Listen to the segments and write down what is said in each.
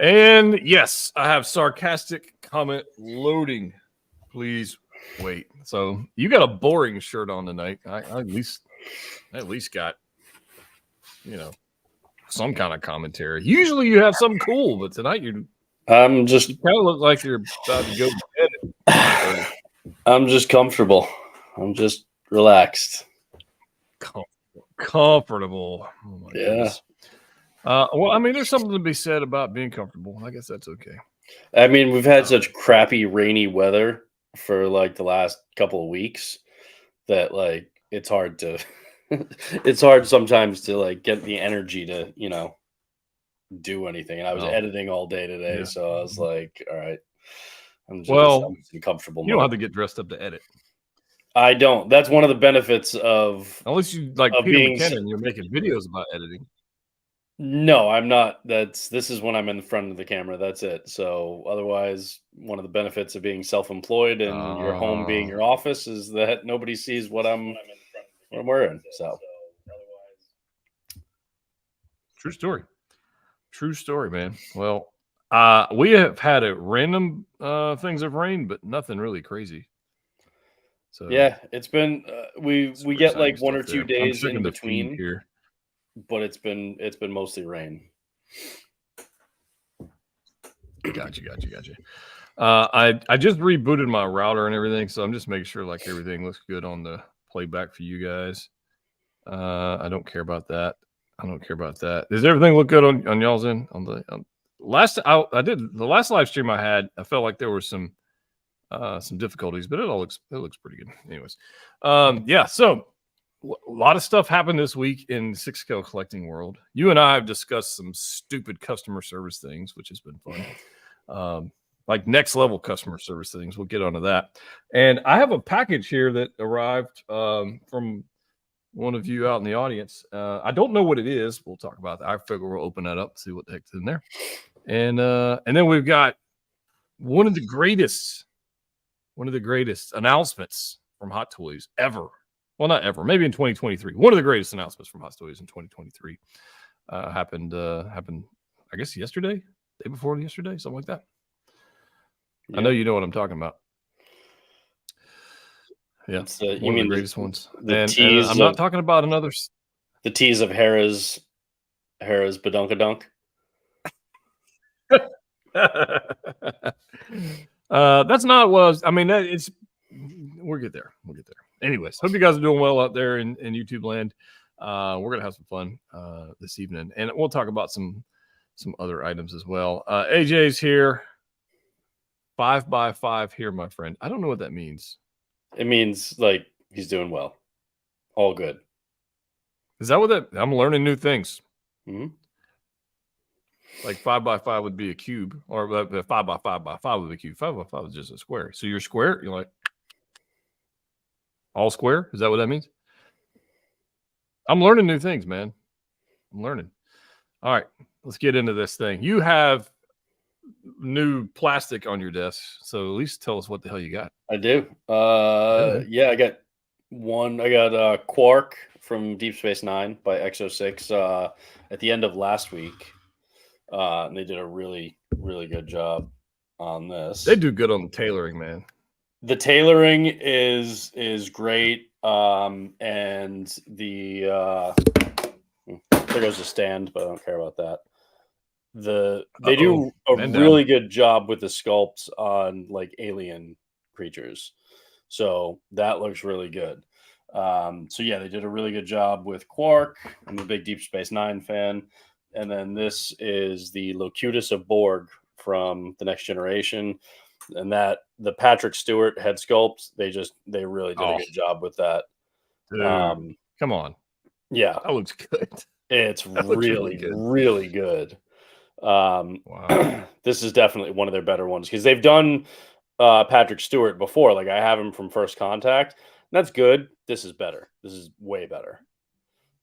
And yes, I have sarcastic comment loading. Please wait. So you got a boring shirt on tonight. I at least got, some kind of commentary. Usually you have something cool, but tonight you kind of look like you're about to go to bed. I'm just comfortable. I'm just relaxed. Comfortable. Oh my goodness. Well, I mean, there's something to be said about being comfortable. I guess that's okay. I mean, we've had such crappy rainy weather for like the last couple of weeks that like it's hard to it's hard sometimes to like get the energy to, do anything. And I was editing all day today, so I was like, all right, I'm just comfortable. You don't have to get dressed up to edit. I don't. That's one of the benefits of unless you like Peter McKinnon, you're making videos about editing. No, I'm not. This is when I'm in front of the camera. That's it. So otherwise, one of the benefits of being self-employed and your home being your office is that nobody sees what I'm wearing. So True story, man. Well, we have had a random things of rain, but nothing really crazy. So yeah, it's been we get like 1 or 2 days in between here. But it's been mostly rain. Gotcha. I just rebooted my router and everything, so I'm just making sure like everything looks good on the playback for you guys. I don't care about that. Does everything look good on y'all's end? Last live stream I had, I felt like there were some difficulties, but it looks pretty good. Anyways, yeah. So a lot of stuff happened this week in 6-scale collecting world. You and I have discussed some stupid customer service things, which has been fun. Like next level customer service things. We'll get onto that. And I have a package here that arrived from one of you out in the audience. I don't know what it is. We'll talk about that. I figure we'll open that up, see what the heck's in there. And then we've got one of the greatest announcements from Hot Toys ever. Well, not ever, maybe in 2023. One of the greatest announcements from Hot Toys in 2023 happened, I guess, yesterday, day before yesterday, something like that. Yeah. I know you know what I'm talking about. Yeah, you mean the greatest ones. And I'm not talking about another. The tease of Hera's Badunkadunk. That's not what I was. I mean, we'll get there. Anyways, hope you guys are doing well out there in YouTube land. We're gonna have some fun this evening, and we'll talk about some other items as well. AJ's here. 5x5 here, my friend. I don't know what that means. It means like he's doing well. All good. Is that what that? I'm learning new things. Mm-hmm. Like 5x5 would be a cube, or 5x5 would be a cube. 5x5 is just a square. So you're square. You're like all square. Is that what that means? I'm learning new things, man. I'm learning. All right, let's get into this thing. You have new plastic on your desk, so at least tell us what the hell you got. I do. Yeah, I got one. I got Quark from Deep Space Nine by X06 at the end of last week. And they did a really, really good job on this. They do good on the tailoring, man. The tailoring is great. And the there goes the stand, but I don't care about that. They do a really good job with the sculpts on like alien creatures. So that looks really good. So yeah, they did a really good job with Quark. I'm a big Deep Space Nine fan. And then this is the Locutus of Borg from The Next Generation. And that the Patrick Stewart head sculpt, they really did a good job with that. Dude, come on. Yeah. That looks good. It's really good. Wow. This is definitely one of their better ones because they've done Patrick Stewart before. Like I have him from First Contact. That's good. This is better. This is way better.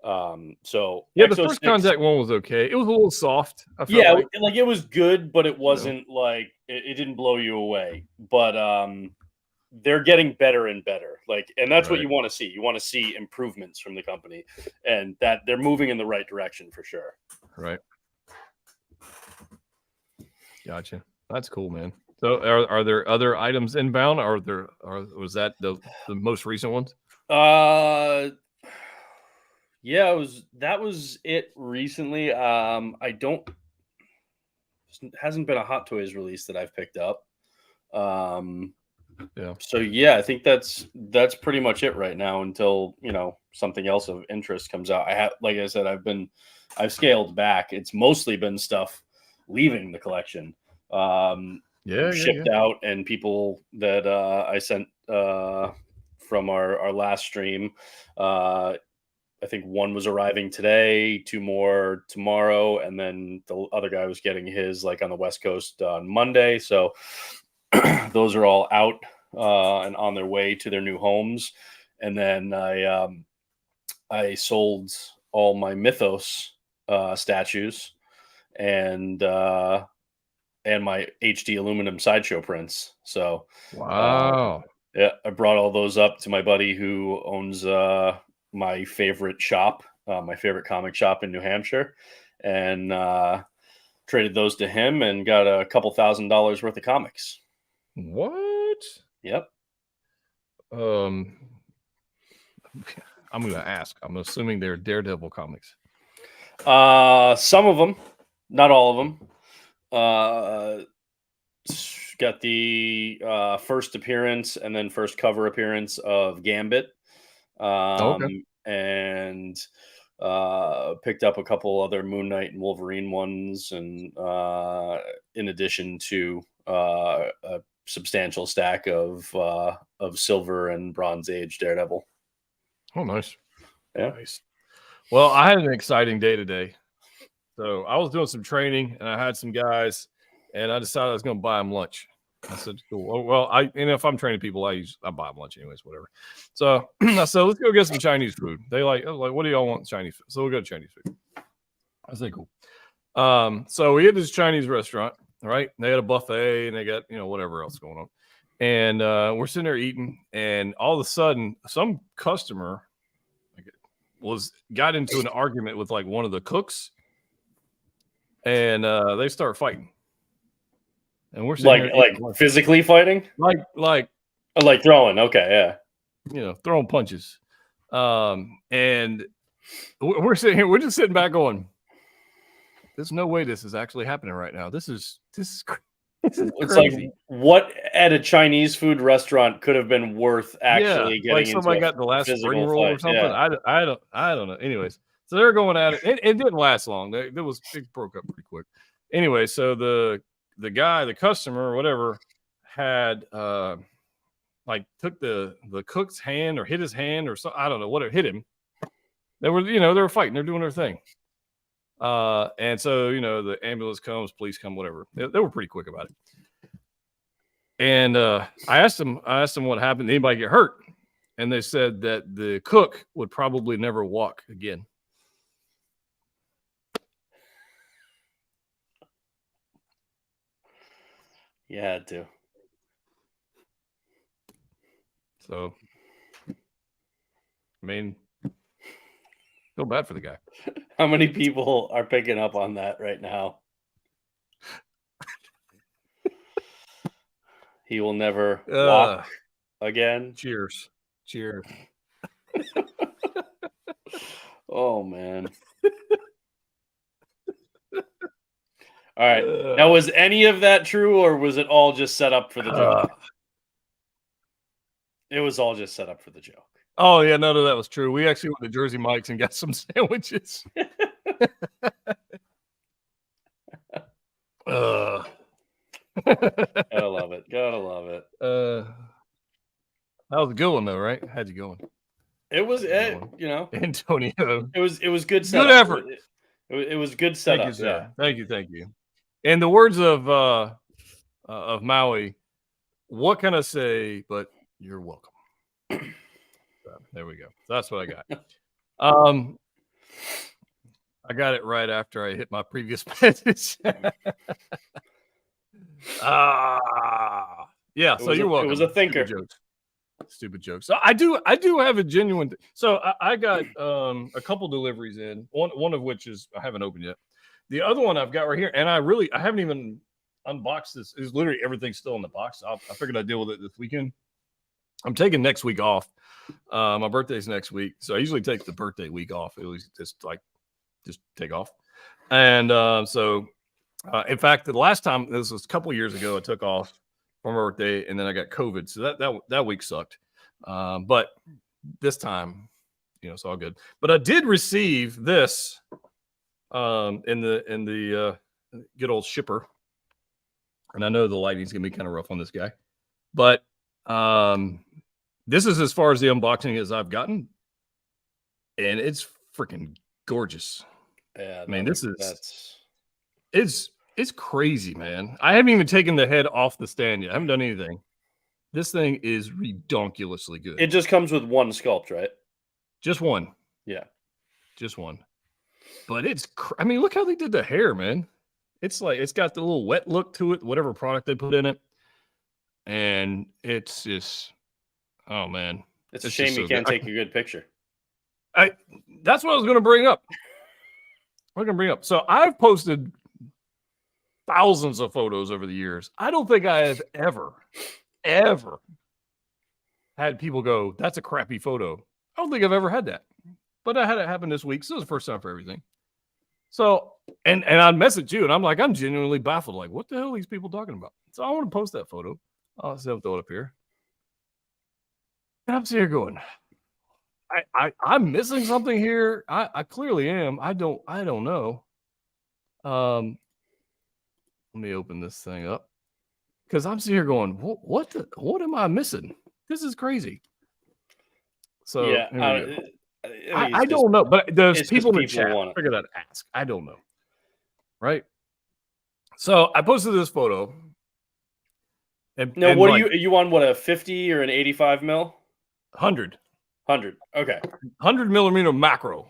So yeah, the First Contact one was okay. It was a little soft. Yeah, like it was good, but it wasn't like it didn't blow you away. But they're getting better and better. Like, and that's what you want to see. You want to see improvements from the company, and that they're moving in the right direction for sure. Right. Gotcha. That's cool, man. So are there other items inbound, or was that the most recent ones? Yeah, that was it recently. I don't hasn't been a Hot Toys release that I've picked up. Yeah. So yeah, I think that's pretty much it right now until something else of interest comes out. I have, like I said, I've scaled back. It's mostly been stuff leaving the collection, shipped out, and people that I sent from our last stream. I think one was arriving today, 2 more tomorrow, and then the other guy was getting his like on the West Coast on Monday. So those are all out and on their way to their new homes. And then I sold all my Mythos statues and my HD aluminum sideshow prints. So wow. Yeah, I brought all those up to my buddy who owns my favorite shop, my favorite comic shop in New Hampshire, and traded those to him and got a couple $1,000s worth of comics. What? Yep. I'm going to ask. I'm assuming they're Daredevil comics. Some of them, not all of them. Got the first appearance and then first cover appearance of Gambit. Okay. And picked up a couple other Moon Knight and Wolverine ones, and in addition to a substantial stack of Silver and Bronze Age Daredevil. Oh, nice. Yeah. Nice. Well, I had an exciting day today. So I was doing some training, and I had some guys, and I decided I was going to buy them lunch. I said, cool. Well, if I'm training people, I buy them lunch anyways, whatever. So I said, let's go get some Chinese food. I was like, what do y'all want Chinese food? So we'll go to Chinese food. I said, cool. So we hit this Chinese restaurant, right? They had a buffet, and they got, whatever else going on. And we're sitting there eating, and all of a sudden, some customer got into an argument with like one of the cooks, and they start fighting. And we're sitting like physically fighting, like throwing. Okay, yeah, throwing punches. And we're sitting here, we're just sitting back going, there's no way this is actually happening right now. This is crazy. It's like what at a Chinese food restaurant could have been worth actually getting like somebody got the last spring roll or something. Yeah. I don't know. Anyways, so they're going at it. It didn't last long. It broke up pretty quick. Anyway, so the guy, the customer or whatever, had took the cook's hand or hit his hand or something. I don't know what it hit him. They were fighting. They're doing their thing. And so, the ambulance comes, police come, whatever. They were pretty quick about it. And I asked them what happened. Did anybody get hurt? And they said that the cook would probably never walk again. You had to. So, I mean, feel bad for the guy. How many people are picking up on that right now? He will never walk again. Cheers. Oh, man. All right. Now, was any of that true, or was it all just set up for the joke? It was all just set up for the joke. Oh, yeah, none of that was true. We actually went to Jersey Mike's and got some sandwiches. Gotta love it. That was a good one, though, right? How'd you going? It was, Antonio. It was good setup. Good effort. It was good setup. Thank you. In the words of Maui, what can I say? But you're welcome. So, there we go. That's what I got. I got it right after I hit my previous message. Yeah. So you're welcome. It was a thinker. Stupid jokes. So I do have a genuine. So I got a couple deliveries in. One of which is I haven't opened yet. The other one I've got right here, and I haven't even unbox this. It's literally everything's still in the box. I figured I'd deal with it this weekend. I'm taking next week off. My birthday's next week, so I usually take the birthday week off. At least just take off. And in fact, the last time, this was a couple years ago, I took off for my birthday, and then I got COVID, so that week sucked. But this time, it's all good. But I did receive this in the good old shipper, and I know the lighting's gonna be kind of rough on this guy, but this is as far as the unboxing as I've gotten, and it's freaking gorgeous. Yeah, I mean, it's crazy, man. I haven't even taken the head off the stand yet. I haven't done anything. This thing is redonkulously good. It just comes with one sculpt, right? Just one. Yeah. Just one. But I mean, look how they did the hair, man. It's like, it's got the little wet look to it, whatever product they put in it. And it's just, oh, man. It's a shame you can't take a good picture. That's what I was going to bring up. So I've posted thousands of photos over the years. I don't think I have ever had people go, that's a crappy photo. I don't think I've ever had that. But I had it happen this week. So it was the first time for everything. So, and I messaged you, and I'm like, I'm genuinely baffled. Like, what the hell are these people talking about? So I want to post that photo. I'll throw it up here. And I'm sitting here going, I'm missing something here. I clearly am. I don't know. Let me open this thing up, because I'm sitting here going, what am I missing? This is crazy. So yeah, I don't know, but there's people in the chat. I figured I'd ask. I don't know. Right. So I posted this photo. What are you on? What, a 50 or an 85 mil? 100. Okay. 100 millimeter macro.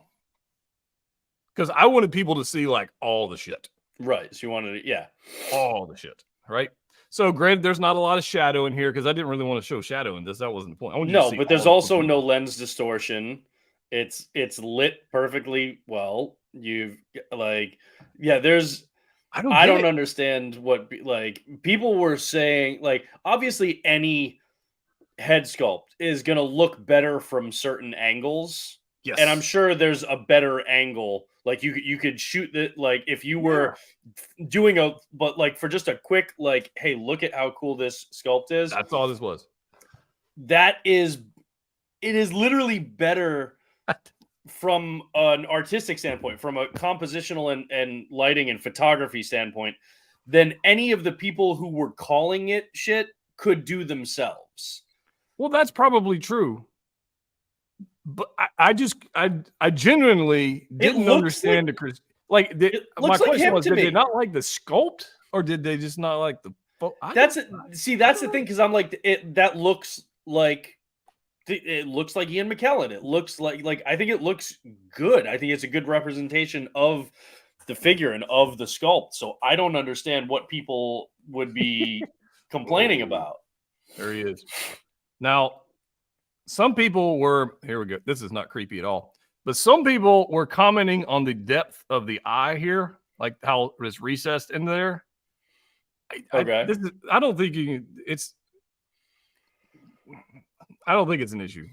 Because I wanted people to see like all the shit. Right. So you wanted to, yeah. All the shit. Right. So granted, there's not a lot of shadow in here because I didn't really want to show shadow in this. That wasn't the point. No, but there's also no lens distortion. It's lit perfectly well. You've there's, I don't understand what, like, people were saying, like, obviously any head sculpt is going to look better from certain angles. Yes. And I'm sure there's a better angle. Like you could shoot that, like if you were doing but like for just a quick, like, hey, look at how cool this sculpt is. That's all this was. It is literally better from an artistic standpoint, from a compositional and lighting and photography standpoint, than any of the people who were calling it shit could do themselves. Well, that's probably true. But I genuinely didn't understand my question was, did they not like the sculpt, or did they just not like the that's the thing, because I'm like, that looks like Ian McKellen. It looks like I think it looks good. I think it's a good representation of the figure and of the sculpt. So I don't understand what people would be complaining about. There he is. Now, some people were, here we go. This is not creepy at all. But some people were commenting on the depth of the eye here, like how it's recessed in there. Okay. I don't think it's an issue.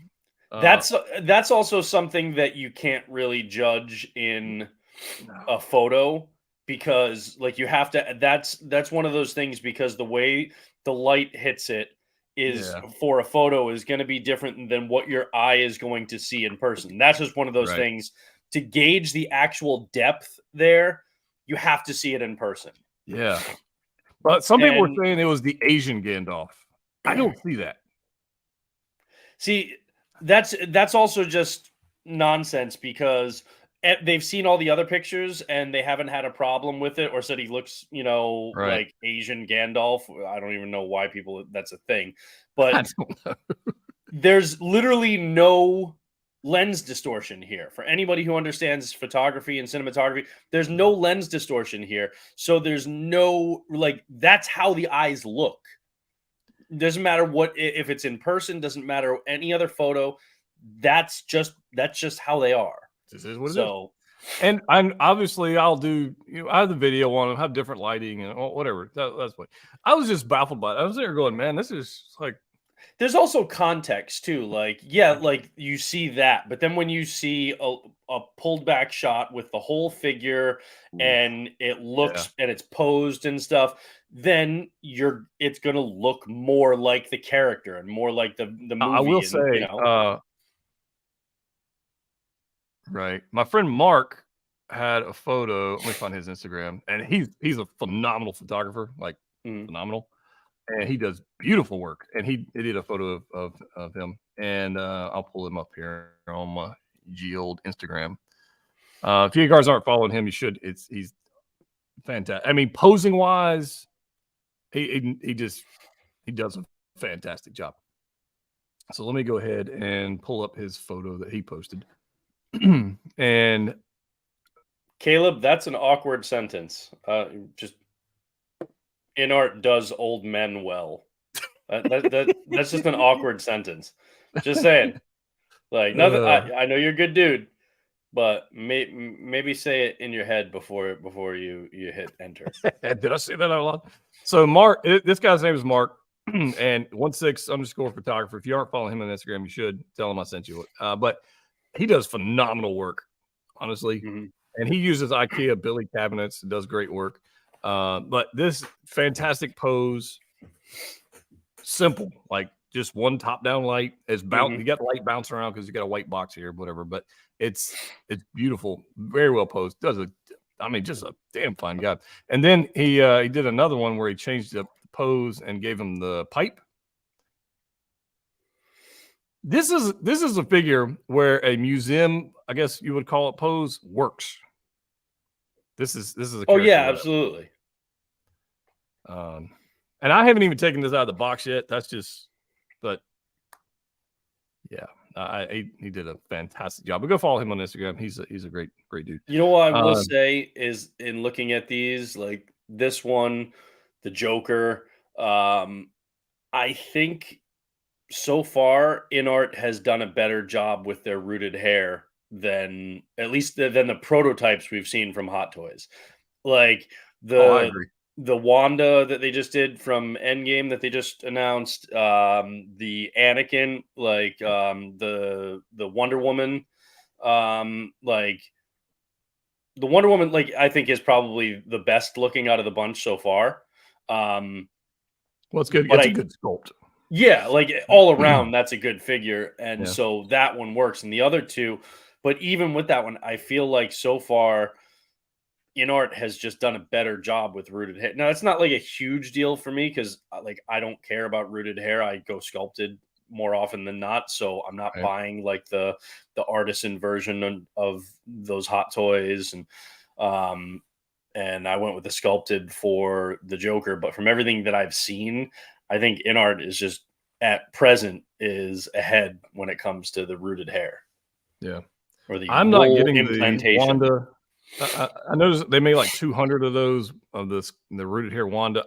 That's also something that you can't really judge in a photo, because like you have to, that's one of those things, because the way the light hits it is for a photo is going to be different than what your eye is going to see in person. That's just one of those things. To gauge the actual depth there, you have to see it in person. Yeah. But some people were saying it was the Asian Gandalf. I don't see that. See, that's also just nonsense, because they've seen all the other pictures and they haven't had a problem with it, or said he looks, like Asian Gandalf. I don't even know why that's a thing, but there's literally no lens distortion here. For anybody who understands photography and cinematography, there's no lens distortion here. So there's no, that's how the eyes look. Doesn't matter if it's in person, doesn't matter any other photo. That's just how they are. This is what it is. And obviously I'll do, I have the video on them, have different lighting and whatever. That's what I was just baffled by it. I was there going, man, this is like, There's also context too. Like, yeah, like you see that, but then when you see a pulled back shot with the whole figure oof, and it yeah. looks and it's posed and stuff, then it's gonna look more like the character and more like the I will movie, and say, right. My friend Mark had a photo. Let me find his Instagram, and he's a phenomenal photographer, like mm, phenomenal, and he does beautiful work. And he did a photo of him, and I'll pull him up here on my old Instagram. If you guys aren't following him, you should. He's fantastic. I mean, posing wise, he does a fantastic job. So let me go ahead and pull up his photo that he posted. And Caleb, that's an awkward sentence. Just in art does old men well. That's just an awkward sentence. Just saying. Like nothing. I know you're a good dude, but maybe say it in your head before you hit enter. did I say that out loud? So Mark, this guy's name is Mark, and 16_photographer. If you aren't following him on Instagram, you should tell him I sent you it. But he does phenomenal work, honestly, and he uses IKEA Billy cabinets and does great work. But this fantastic pose, simple, like just one top-down light. It's bounce. You got light bouncing around because you got a white box here, whatever. But it's beautiful, very well posed. Just a damn fine guy. And then he did another one where he changed the pose and gave him the pipe. This is a figure where a museum, I guess you would call it, pose works. This is a oh yeah, absolutely. And I haven't even taken this out of the box yet. That's just, but yeah, he did a fantastic job. But go follow him on Instagram. He's a great dude. You know what I will say is, in looking at these, like this one, the Joker, I think so far InArt has done a better job with their rooted hair than the prototypes we've seen from Hot Toys. Like I agree. the Wanda that they just did from Endgame that they just announced, the Anakin, like the Wonder Woman, like the Wonder Woman, like I think is probably the best looking out of the bunch so far. Well, it's good. It's a good sculpt. Yeah, like all around, that's a good figure, and so that one works. And the other two, but even with that one, I feel like so far, InArt has just done a better job with rooted hair. Now, it's not like a huge deal for me because like I don't care about rooted hair. I go sculpted more often than not, so I'm not buying like the artisan version of those Hot Toys, and I went with the sculpted for the Joker. But from everything that I've seen, I think InArt is just at present is ahead when it comes to the rooted hair. Yeah, or the I'm not getting implantation. the Wanda. I noticed they made like 200 of those of the rooted hair Wanda.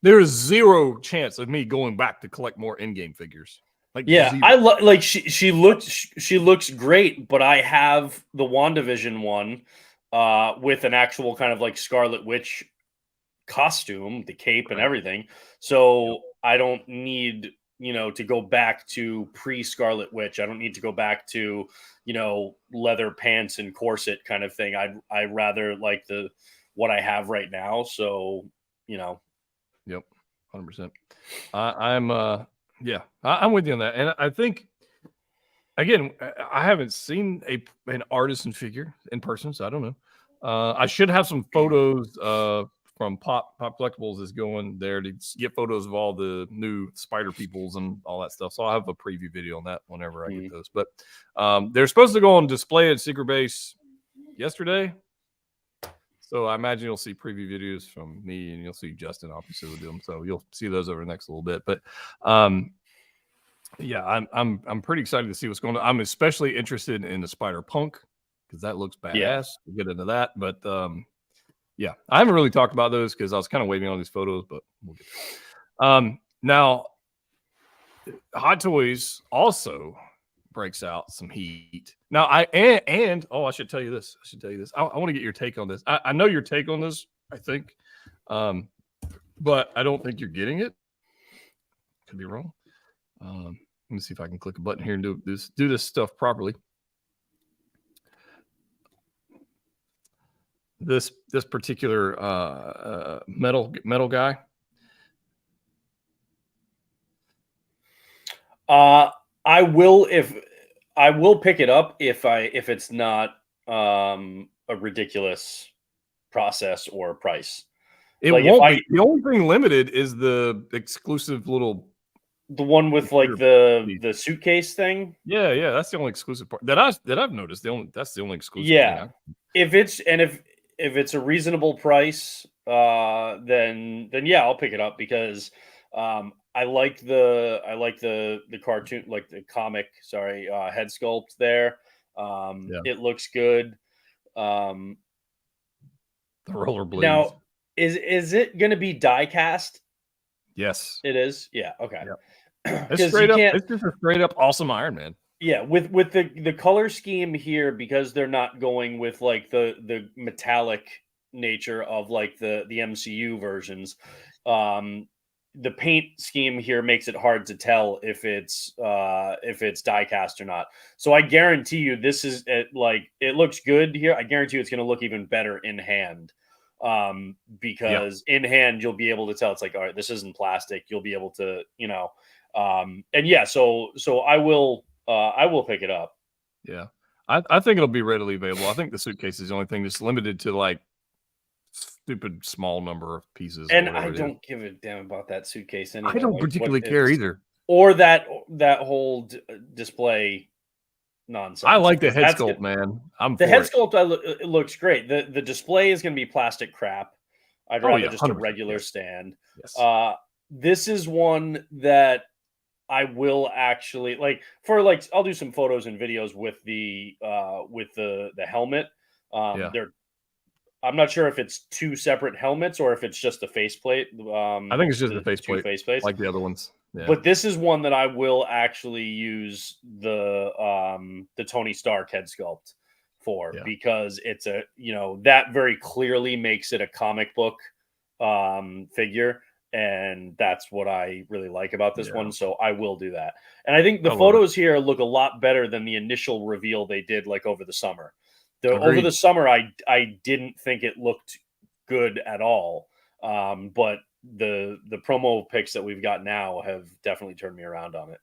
There is zero chance of me going back to collect more in-game figures. Like, yeah, zero. I like she looks great, but I have the WandaVision one with an actual kind of like Scarlet Witch costume, the cape and everything. So I don't need to go back to pre-Scarlet Witch. I don't need to go back to leather pants and corset kind of thing. I rather like what I have right now. So Yep, 100%. I'm with you on that, and I think again I haven't seen an artisan figure in person, so I don't know. I should have some photos from Pop Collectibles is going there to get photos of all the new Spider Peoples and all that stuff. So I'll have a preview video on that whenever I get those. But they're supposed to go on display at Secret Base yesterday. So I imagine you'll see preview videos from me, and you'll see Justin obviously will do them. So you'll see those over the next little bit. But yeah, I'm pretty excited to see what's going on. I'm especially interested in the Spider Punk because that looks badass. Yeah. We'll get into that, but yeah, I haven't really talked about those because I was kind of waiting on these photos, but we'll get there. Now, Hot Toys also breaks out some heat. Now, I should tell you this. I want to get your take on this. I know your take on this, I think, but I don't think you're getting it. Could be wrong. Let me see if I can click a button here and do this stuff properly. This particular metal guy. I will pick it up if it's not a ridiculous process or price. It Like, won't be. The only thing limited is the exclusive little. The one with like the suitcase thing. Yeah, that's the only exclusive part that I've noticed. That's the only exclusive. Yeah, if it's a reasonable price, then yeah, I'll pick it up because I like the cartoon, like the comic. Sorry, head sculpt there. It looks good. The rollerblades. Now, is it going to be die cast? Yes, it is. Yeah. Okay. Yep. It's straight up. It's just a straight up awesome Iron Man. Yeah, with the color scheme here, because they're not going with like the metallic nature of like the MCU versions. The paint scheme here makes it hard to tell if it's die cast or not. So I guarantee you this is it looks good here. I guarantee you it's going to look even better in hand. Because in hand you'll be able to tell it's like, all right, this isn't plastic. You'll be able to, and yeah, so I will pick it up. Yeah. I think it'll be readily available. I think the suitcase is the only thing that's limited to like stupid small number of pieces. And I don't give a damn about that suitcase anyway. I don't particularly care either. Or that whole display nonsense. I like the head sculpt, man. The head sculpt it looks great. The display is going to be plastic crap. I'd rather just a regular stand. Yes. This is one that I will actually I'll do some photos and videos with the helmet. I'm not sure if it's two separate helmets or if it's just the faceplate. I think it's just the faceplate, like the other ones. Yeah. But this is one that I will actually use the Tony Stark head sculpt for because it's that very clearly makes it a comic book figure. And that's what I really like about this one. So I will do that. And I think the photos here look a lot better than the initial reveal they did like over the summer. Over the summer, I didn't think it looked good at all. But the promo pics that we've got now have definitely turned me around on it.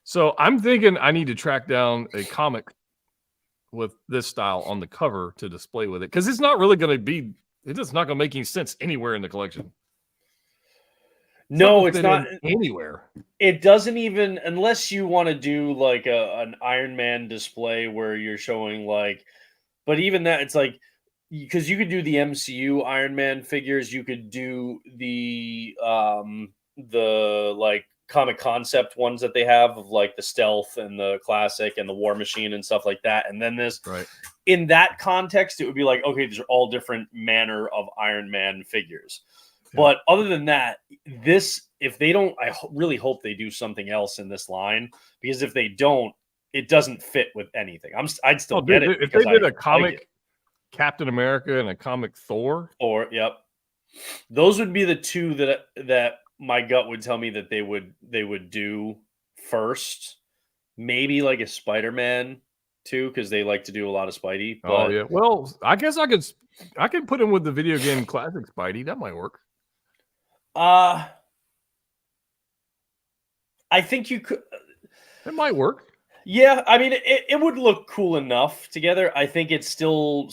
So I'm thinking I need to track down a comic with this style on the cover to display with it. Because it's not really going to be, it's not going to make any sense anywhere in the collection. No, it's not anywhere. It doesn't even, unless you want to do like an Iron Man display where you're showing like, but even that, it's like, because you could do the MCU Iron Man figures, you could do the like comic concept ones that they have of like the Stealth and the Classic and the War Machine and stuff like that. And then this, in that context, it would be like, okay, these are all different manner of Iron Man figures. But other than that, if they don't, I really hope they do something else in this line, because if they don't, it doesn't fit with anything. I'd still get it. If they did a comic Captain America and a comic Thor, those would be the two that my gut would tell me that they would do first. Maybe like a Spider-Man too, because they like to do a lot of Spidey. But, well, I guess I could put him with the video game classic Spidey. That might work. I think you could. It might work. Yeah, I mean, it would look cool enough together. I think it's still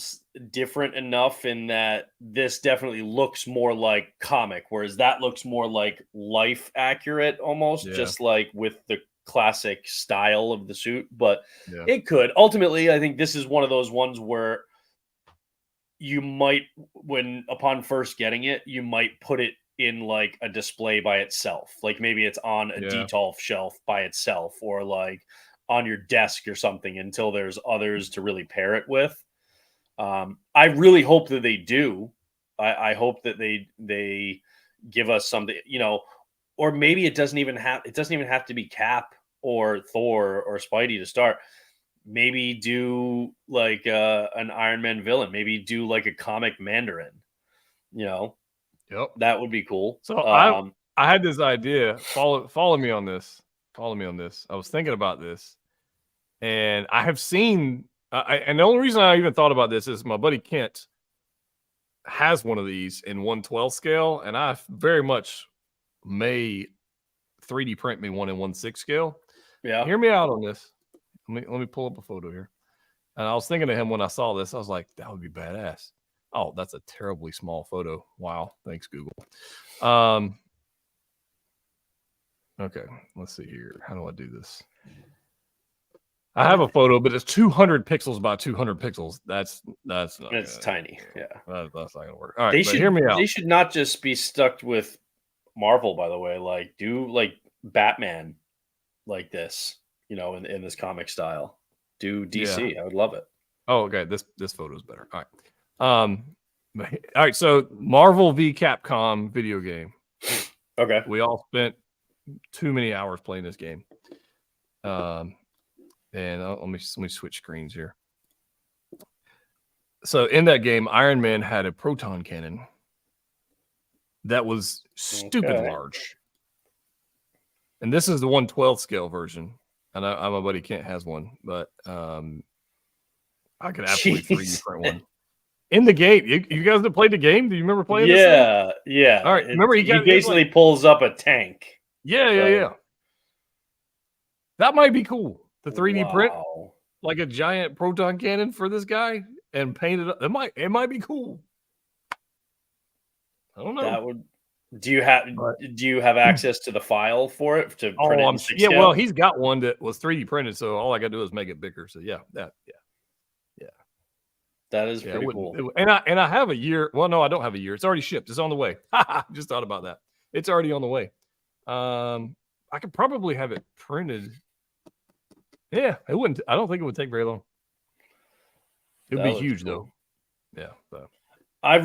different enough in that this definitely looks more like comic, whereas that looks more like life accurate almost, just like with the classic style of the suit. But it could. Ultimately, I think this is one of those ones where you might, upon first getting it, you might put it in like a display by itself. Like maybe it's on a Detolf shelf by itself, or like on your desk or something until there's others to really pair it with. I really hope that they do. I hope that they give us something, or maybe it doesn't even have to be Cap. or Thor or Spidey to start. Maybe do like an Iron Man villain. Maybe do like a comic Mandarin. Yep. That would be cool. So I had this idea. Follow me on this. Follow me on this. I was thinking about this, and I have seen. And the only reason I even thought about this is my buddy Kent has one of these in 1/12 scale, and I very much may 3D print me one in 1/6 scale. Yeah. Hear me out on this. Let me pull up a photo here. And I was thinking of him when I saw this. I was like, that would be badass. Oh, that's a terribly small photo. Wow. Thanks, Google. Okay, let's see here. How do I do this? I have a photo, but it's 200 pixels by 200 pixels. That's not. It's tiny. Yeah, that's not gonna work. All right, hear me out. They should not just be stuck with Marvel. By the way, like do like Batman, like this. In this comic style. Do DC. Yeah. I would love it. Oh, okay. This photo is better. All right. All right. So Marvel v Capcom video game. Okay. We all spent too many hours playing this game. And let me switch screens here. So in that game, Iron Man had a proton cannon that was stupid large. And this is the 1/12 scale version. And my buddy Kent has one, but I could absolutely 3D print one. In the game, you guys that played the game, do you remember playing this thing? Yeah. All right, remember he basically pulls up a tank. Yeah. That might be cool. The 3D print like a giant proton cannon for this guy and paint it up. It might be cool. I don't know. Do you have access to the file for it to print it in 6 scale? Well, he's got one that was 3D printed, so all I got to do is make it bigger. So yeah. That is pretty cool. And I have a year. Well, no, I don't have a year. It's already shipped. It's on the way. Just thought about that. It's already on the way. I could probably have it printed. Yeah, it wouldn't. I don't think it would take very long. It would be huge though. Yeah. So. I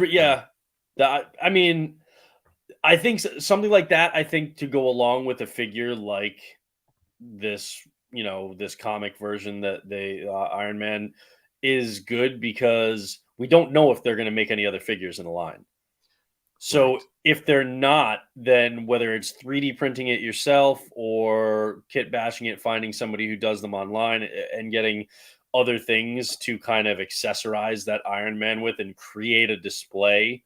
mean, I think something like that. I think to go along with a figure like this, this comic version that they Iron Man is good because we don't know if they're going to make any other figures in the line. So if they're not, then whether it's 3D printing it yourself or kit bashing it, finding somebody who does them online and getting other things to kind of accessorize that Iron Man with and create a display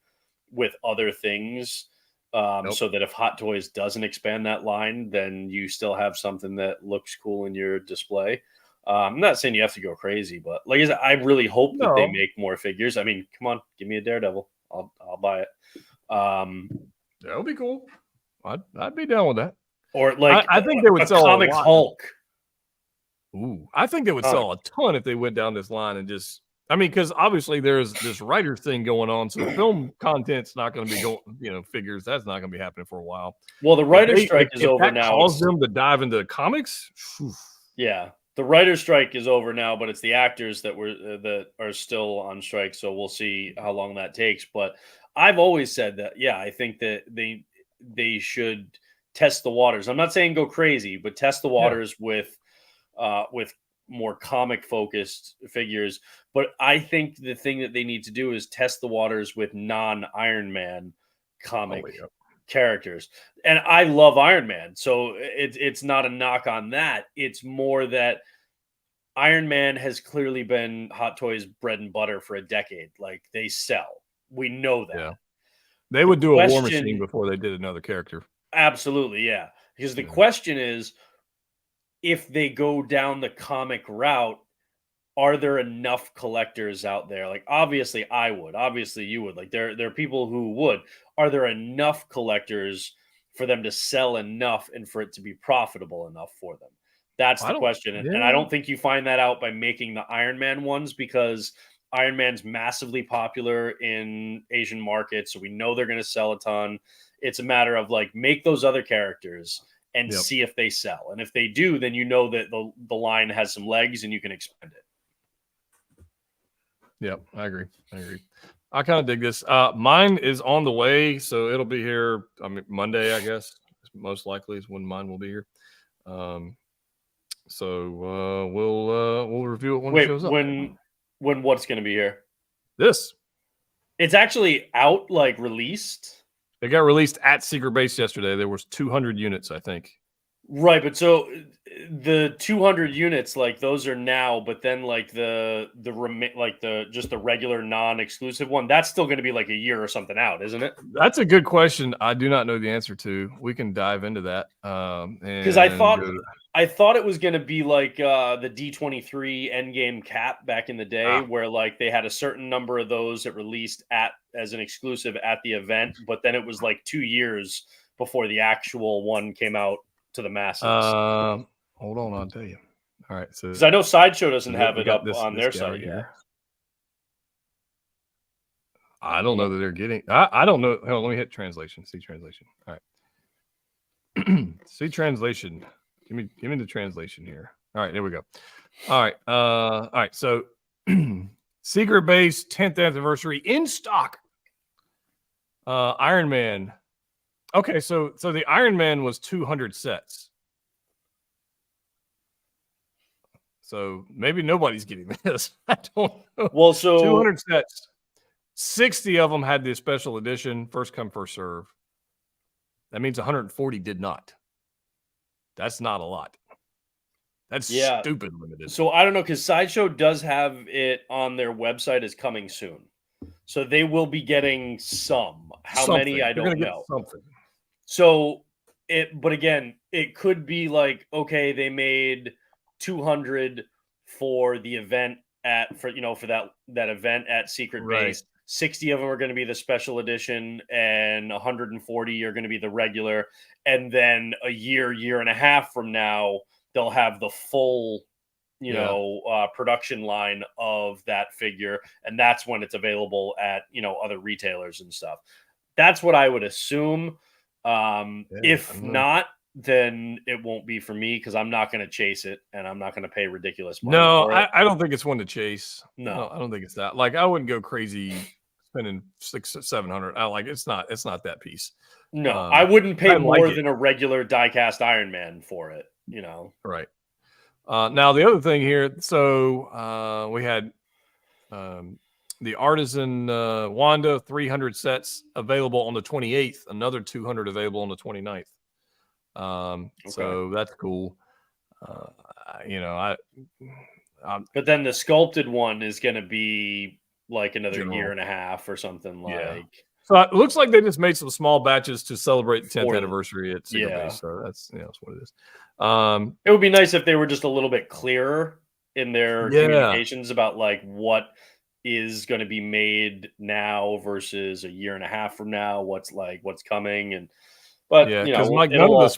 with other things. So that if Hot Toys doesn't expand that line, then you still have something that looks cool in your display. I'm not saying you have to go crazy, but like I said, I really hope that they make more figures. I mean, come on, give me a Daredevil. I'll buy it. That would be cool. I'd be down with that. Or like I think they would sell comic Hulk. Ooh, I think they would sell a ton if they went down this line and just. I mean, because obviously there's this writer thing going on, so film content's not going to be going. Figures that's not going to be happening for a while. Well, the writer strike is over now. Cause them to dive into comics. Yeah, the writer strike is over now, but it's the actors that are still on strike. So we'll see how long that takes. But I've always said that. Yeah, I think that they should test the waters. I'm not saying go crazy, but test the waters with more comic focused figures. But I think the thing that they need to do is test the waters with non-Iron Man comic characters. And I love Iron Man. So it's not a knock on that. It's more that Iron Man has clearly been Hot Toys bread and butter for a decade. Like they sell. We know that. Yeah. They would do a War Machine before they did another character. Absolutely. Yeah. Because the question is, if they go down the comic route, are there enough collectors out there? Like, obviously I would, obviously you would. Like there are people who would. Are there enough collectors for them to sell enough and for it to be profitable enough for them? That's the question. And I don't think you find that out by making the Iron Man ones, because Iron Man's massively popular in Asian markets. So we know they're going to sell a ton. It's a matter of like, make those other characters and see if they sell. And if they do, then you know that the line has some legs and you can expand it. Yep, I agree. I kind of dig this. Mine is on the way, so it'll be here. I mean, Monday, I guess. Most likely is when mine will be here. So we'll review it when it Wait, shows up. when what's going to be here? This. It's actually out, like released. It got released at Secret Base yesterday. There was 200 units, I think. Right, but so the 200 units, like those are now, but then like like just the regular non-exclusive one, that's still going to be like a year or something out, isn't it? That's a good question. I do not know the answer to. We can dive into that. Because I thought it was going to be like the D23 Endgame cap back in the day, where like they had a certain number of those that released as an exclusive at the event, but then it was like 2 years before the actual one came out to the masses. Hold on, I'll tell you. All right, so because I know Sideshow doesn't have it up on their site right yet. here. I don't know that they're getting. I don't know. Hold on, let me hit translation. See translation. All right. See translation. Give me the translation here. All right, there we go. All right. So Secret Base 10th anniversary in stock. Iron Man. Okay, so the Iron Man was 200 sets. So maybe nobody's getting this. I don't know. Well, so 200 sets. 60 of them had the special edition, first come, first serve. That means 140 did not. That's not a lot. That's stupid limited. So I don't know, because Sideshow does have it on their website as coming soon. So they will be getting some. How many, I don't know. Something. So but again, it could be like, okay, they made 200 for the event for that event at Secret Base. 60 of them are going to be the special edition, and 140 are going to be the regular. And then a year and a half from now, they'll have the full, production line of that figure, and that's when it's available at other retailers and stuff. That's what I would assume. If not, then it won't be for me, because I'm not going to chase it, and I'm not going to pay ridiculous money. No, I don't think it's one to chase. No, I don't think it's that. Like, I wouldn't go crazy spending $600-700. It's not that piece. No, I wouldn't pay more than a regular die-cast Iron Man for it. Right. Now the other thing here, so we had the Artisan Wanda 300 sets available on the 28th, another 200 available on the 29th. So that's cool. But then the sculpted one is going to be like another year and a half or something like. So it looks like they just made some small batches to celebrate the 10th anniversary at Secret Base. So that's what it is. It would be nice if they were just a little bit clearer in their communications about like what is going to be made now versus a year and a half from now. What's coming, but because like none of the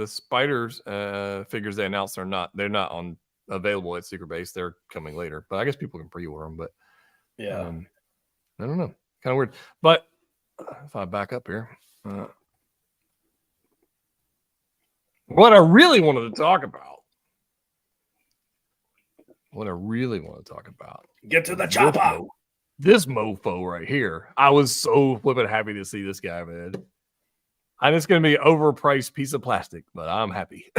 spiders figures they announced they're not available at Secret Base. They're coming later, but I guess people can pre-order them. But I don't know, kind of weird. But if I back up here, what I really wanted to talk about. Get to the chopper. This mofo right here. I was so flippin' happy to see this guy, man. And it's going to be an overpriced piece of plastic, but I'm happy.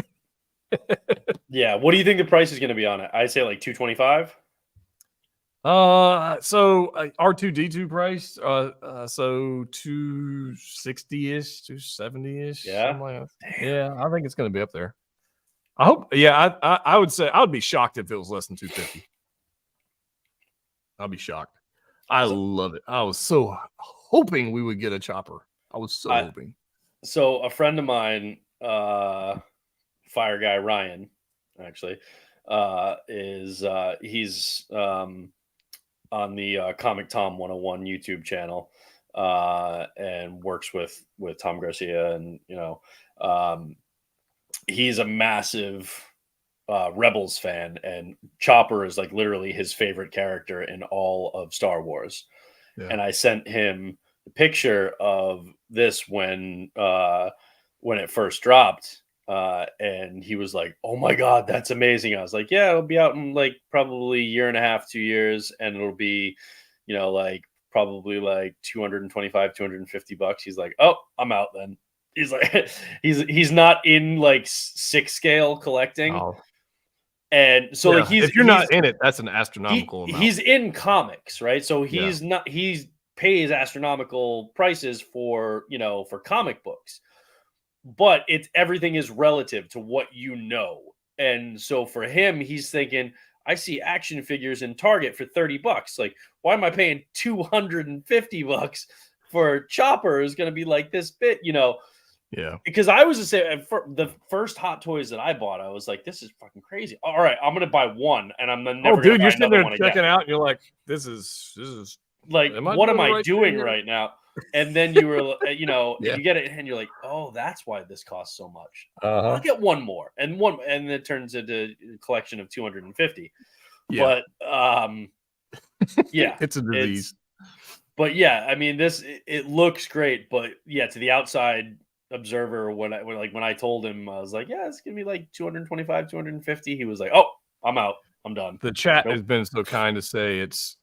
Yeah. What do you think the price is going to be on it? I'd say like $225. So R2D2 price, so 260-ish, 270-ish. Yeah. Like yeah, I think it's going to be up there. I hope. Yeah, I would say I would be shocked if it was less than 250. I'll be shocked. I love it. I was so hoping we would get a chopper. I was so hoping. So a friend of mine, Fire Guy Ryan, actually, he's on the Comic Tom 101 YouTube channel, and works with Tom Garcia, and he's a massive Rebels fan, and Chopper is like literally his favorite character in all of Star Wars. Yeah. And I sent him the picture of this when it first dropped, and he was like, "Oh my god, that's amazing!" I was like, "Yeah, it'll be out in like probably a year and a half, 2 years, and it'll be, like probably like $225, $250." He's like, "Oh, I'm out then." He's like he's not in like 6 scale collecting, Oh, and so like yeah. If you're not in it, that's an astronomical amount. he's in comics, right? So Yeah. he pays astronomical prices for for comic books, but everything is relative to what you know. And so for him, he's thinking, I see action figures in Target for $30. Like, why am I paying $250 for Chopper is going to be like this bit, Yeah. because I was the same for the first Hot Toys that I bought. I was like, this is fucking crazy. All right, I'm going to buy one and I'm Oh, never going to dude, buy you're sitting another there one again. checking out, and you're like, "This is. Like, Am I what doing am the I right thing doing here?" right now? And then you were, Yeah. you get it and you're like, oh, that's why this costs so much. Uh-huh. I'll get one more, and it turns into a collection of 250. Yeah. But yeah, It's a disease. but yeah, I mean, it looks great, but yeah, to the outside observer, when I told him, I was like, yeah, it's gonna be like 225, 250. He was like, oh, I'm out, I'm done. The chat Nope. has been so kind to say it's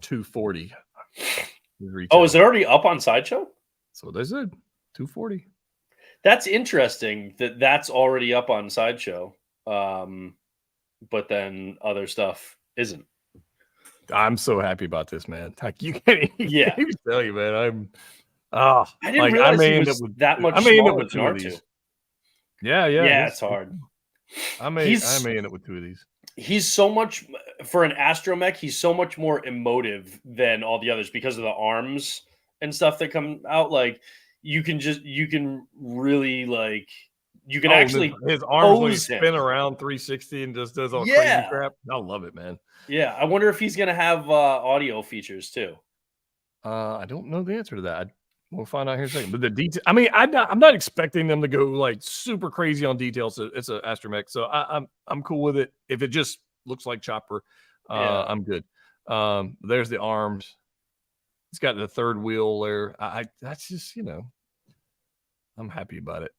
240. Oh, is it already up on Sideshow? So they said 240. That's interesting that's already up on Sideshow, but then other stuff isn't. I'm so happy about this, man. Like, you can't Yeah. even tell you, man. I didn't realize he was that much smaller than two of R2. these. Yeah, Yeah, it's hard. I may end up with two of these. He's so much for an astromech. He's so much more emotive than all the others because of the arms and stuff that come out. Like you can really like you can actually his arms when he pose spin him. around 360 and just does all crazy crap. I love it, man. Yeah, I wonder if he's gonna have audio features too. I don't know the answer to that. We'll find out here in a second. But the detail, I mean, I'm not expecting them to go like super crazy on details. It's an astromech, so I'm cool with it. If it just looks like Chopper, I'm good. There's the arms. It's got the third wheel there. That's just, I'm happy about it.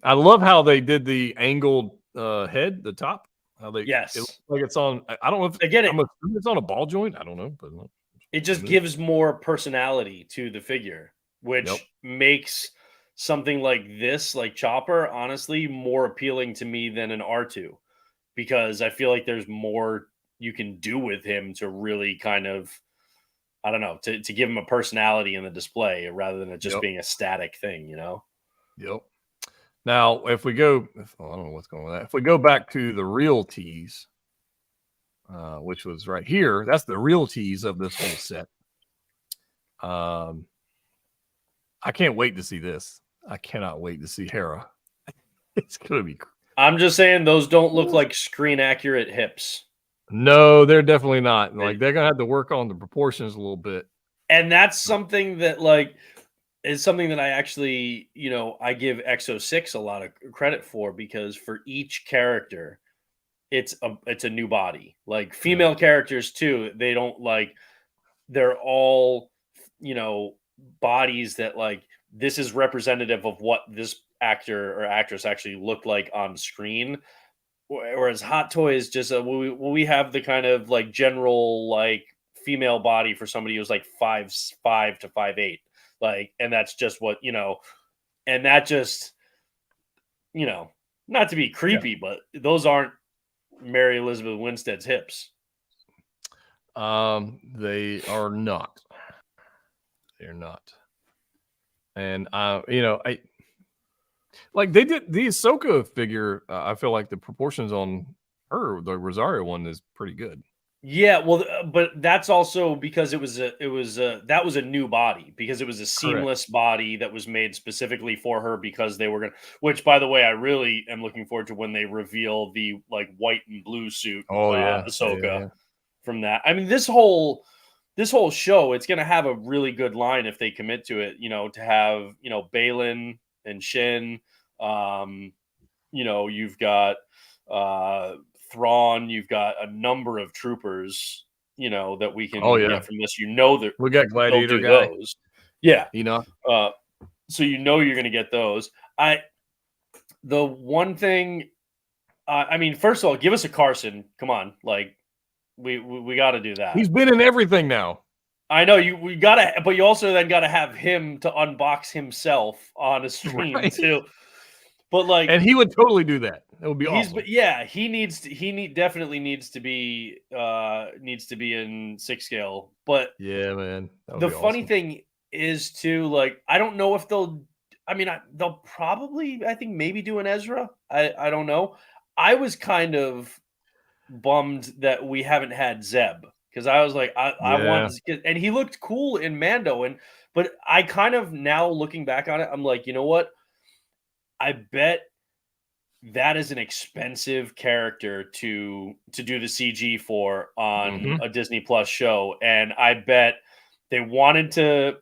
I love how they did the angled head, the top. How they Yes, it looks like it's on. I don't know if again it's on a ball joint. I don't know, but it just gives more personality to the figure, which makes something like this, like Chopper, honestly, more appealing to me than an R2, because I feel like there's more you can do with him to really kind of, I don't know, to give him a personality in the display rather than it just being a static thing, Yep. Now, if we go, I don't know what's going on with that. If we go back to the real tease, which was right here, that's the real tease of this whole set. I can't wait to see this. I cannot wait to see Hera. It's gonna be. I'm just saying those don't look like screen accurate hips. No, they're definitely not. Like, they're gonna have to work on the proportions a little bit. And that's something that is something that I actually, I give Exo 6 a lot of credit for, because for each character, it's a new body. Like female characters too, they don't they're all, bodies that this is representative of what this actor or actress actually looked like on screen. Whereas Hot Toys just we have the kind of general female body for somebody who's 5'5" to 5'8", and that's just what and that just not to be creepy, but those aren't Mary Elizabeth Winstead's hips. They are not. They're not. And I like they did the Ahsoka figure. I feel like the proportions on her, the Rosario one, is pretty good. Yeah, well, but that's also because that was a new body, because it was a seamless body that was made specifically for her, because they were gonna. Which, by the way, I really am looking forward to when they reveal the white and blue suit. Ahsoka from that. I mean, this whole show, it's gonna have a really good line if they commit to it. To have Balin and Shin. You've got Thrawn, you've got a number of troopers, that we can get from this. That we got Gladiator guy. Those. Yeah. So you're going to get those. The one thing, I mean, first of all, give us a Carson. Come on, we got to do that. He's been in everything now. I know we gotta, but you also then gotta have him to unbox himself on a stream Right. too. But like And he would totally do that. That would be awesome. yeah, definitely needs to be in 6 scale. But Yeah, man. That would the be funny awesome. thing is too, like, I don't know if they'll. I mean, they'll probably, I think, maybe do an Ezra. I don't know. I was kind of bummed that we haven't had Zeb because I was like, I Yeah. want, and he looked cool in Mando, but I kind of now looking back on it, I'm like, you know what? I bet that is an expensive character to do the CG for on Mhm. a Disney Plus show, and I bet they wanted to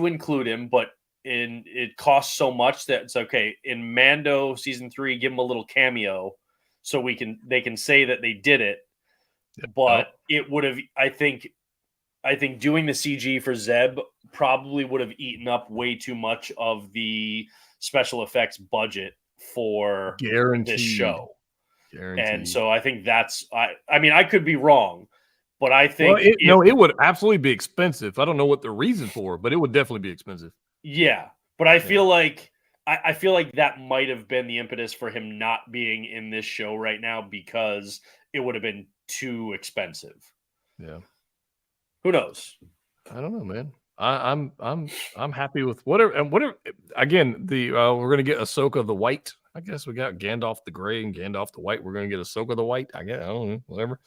include him, but it costs so much that it's okay. In Mando season 3, give him a little cameo so they can say that they did it. Yep. But it would have, I think doing the CG for Zeb probably would have eaten up way too much of the special effects budget for this Guaranteed. show. And Guaranteed. so I think I mean, I could be wrong, but I Well, think it would absolutely be expensive. I don't know what the reason for, but it would definitely be expensive. yeah, but I Yeah. feel like I feel like that might have been the impetus for him not being in this show right now because it would have been too expensive. Yeah. Who knows? I don't know, man. I'm happy with whatever and whatever. Again, we're gonna get Ahsoka the White. I guess we got Gandalf the Gray and Gandalf the White. We're gonna get Ahsoka the White. I guess I don't know, whatever.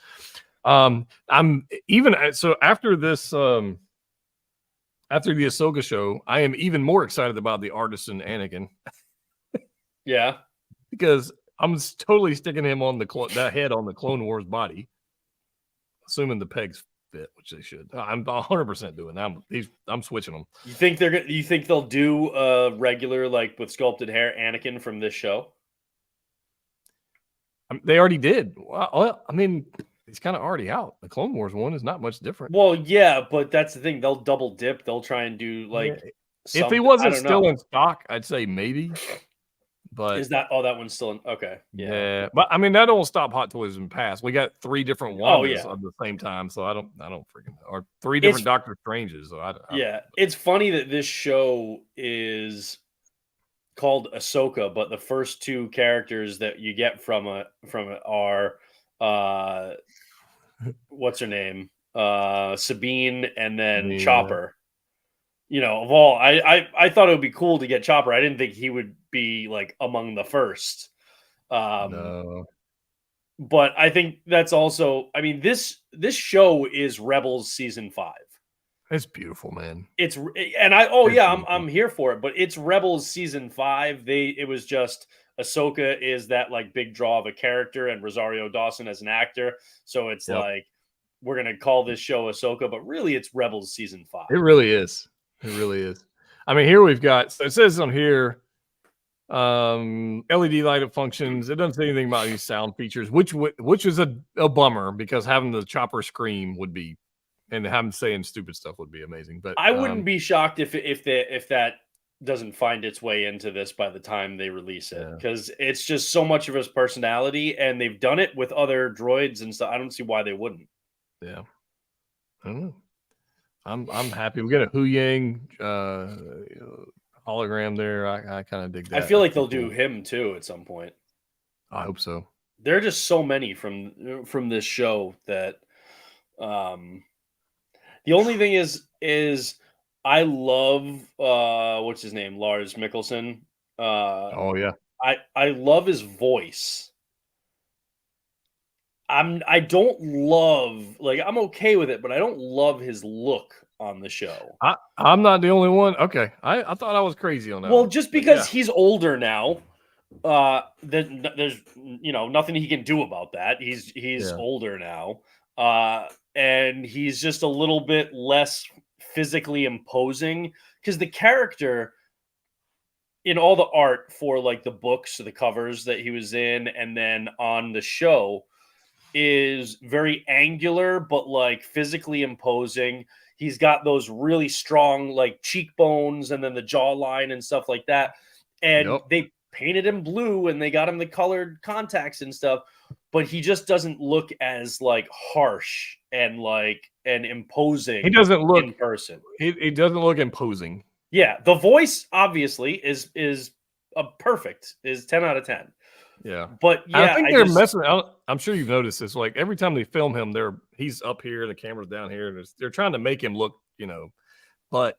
I'm even so after this. After the Ahsoka show, I am even more excited about the artisan Anakin Yeah. because I'm totally sticking him on that head on the Clone Wars body, assuming the pegs fit, which they should. I'm 100% doing. I'm switching them. You think they'll do a regular, like, with sculpted hair Anakin from this show? They already did. Well, I mean, it's kind of already out. The Clone Wars one is not much different. Well, yeah, but that's the thing. They'll double dip. They'll try and do Yeah. like If he something. I wasn't don't know. still in stock, I'd say maybe. But Is that that one's still in? Okay, yeah. yeah, but I mean that don't stop Hot Toys in past. We got 3 different Oh Wandas yeah. at the same time, so I don't freaking know. Or 3 It's different Doctor Stranges. So I don't yeah. It's funny that this show is called Ahsoka, but the first two characters that you get from it are uh what's her name? Sabine and then yeah, Chopper. You know, of all I thought it would be cool to get Chopper. I didn't think he would be like among the first. Um no, but I think that's also, I mean, this show is Rebels season 5. it's beautiful, man. It's and I oh It's yeah, beautiful. I'm here for it, but it's Rebels season 5. It was just Ahsoka is that like big draw of a character and Rosario Dawson as an actor. So it's Yep, like we're gonna call this show Ahsoka, but really it's Rebels season 5. it really is. It really is. I mean, here we've got. So it says on here, LED light up functions. It doesn't say anything about these sound features, which is a bummer because having the chopper scream would be, and having saying stupid stuff would be amazing. But I wouldn't be shocked if that doesn't find its way into this by the time they release it yeah, because it's just so much of his personality, and they've done it with other droids and stuff. I don't see why they wouldn't. yeah. I don't know. I'm happy. We got a Hu Yang hologram there. I kind of dig I that. feel That's like pretty they'll do cool. him too at some point. I hope so. There are just so many from this show that the only thing is I love what's his name? Lars Mikkelsen. Uh Oh yeah. I love his voice. I don't love, like, I'm okay with it, but I don't love his look on the show. I'm not the only one. Okay. I thought I was crazy on that Well, one. just But yeah. because he's older now, there's nothing he can do about that. He's Yeah. older now, and he's just a little bit less physically imposing because the character in all the art for like the books, the covers that he was in, and then on the show is very angular but like physically imposing. He's got those really strong like cheekbones and then the jawline and stuff like that. And Yep. they painted him blue and they got him the colored contacts and stuff, but he just doesn't look as like harsh and like and imposing He doesn't look. in person. He doesn't look imposing. Yeah, the voice obviously is a perfect, is 10 out of 10. Yeah, But I yeah, think they're messing. I'm sure you've noticed this. Like every time they film him, he's up here, the camera's down here, and they're trying to make him look, but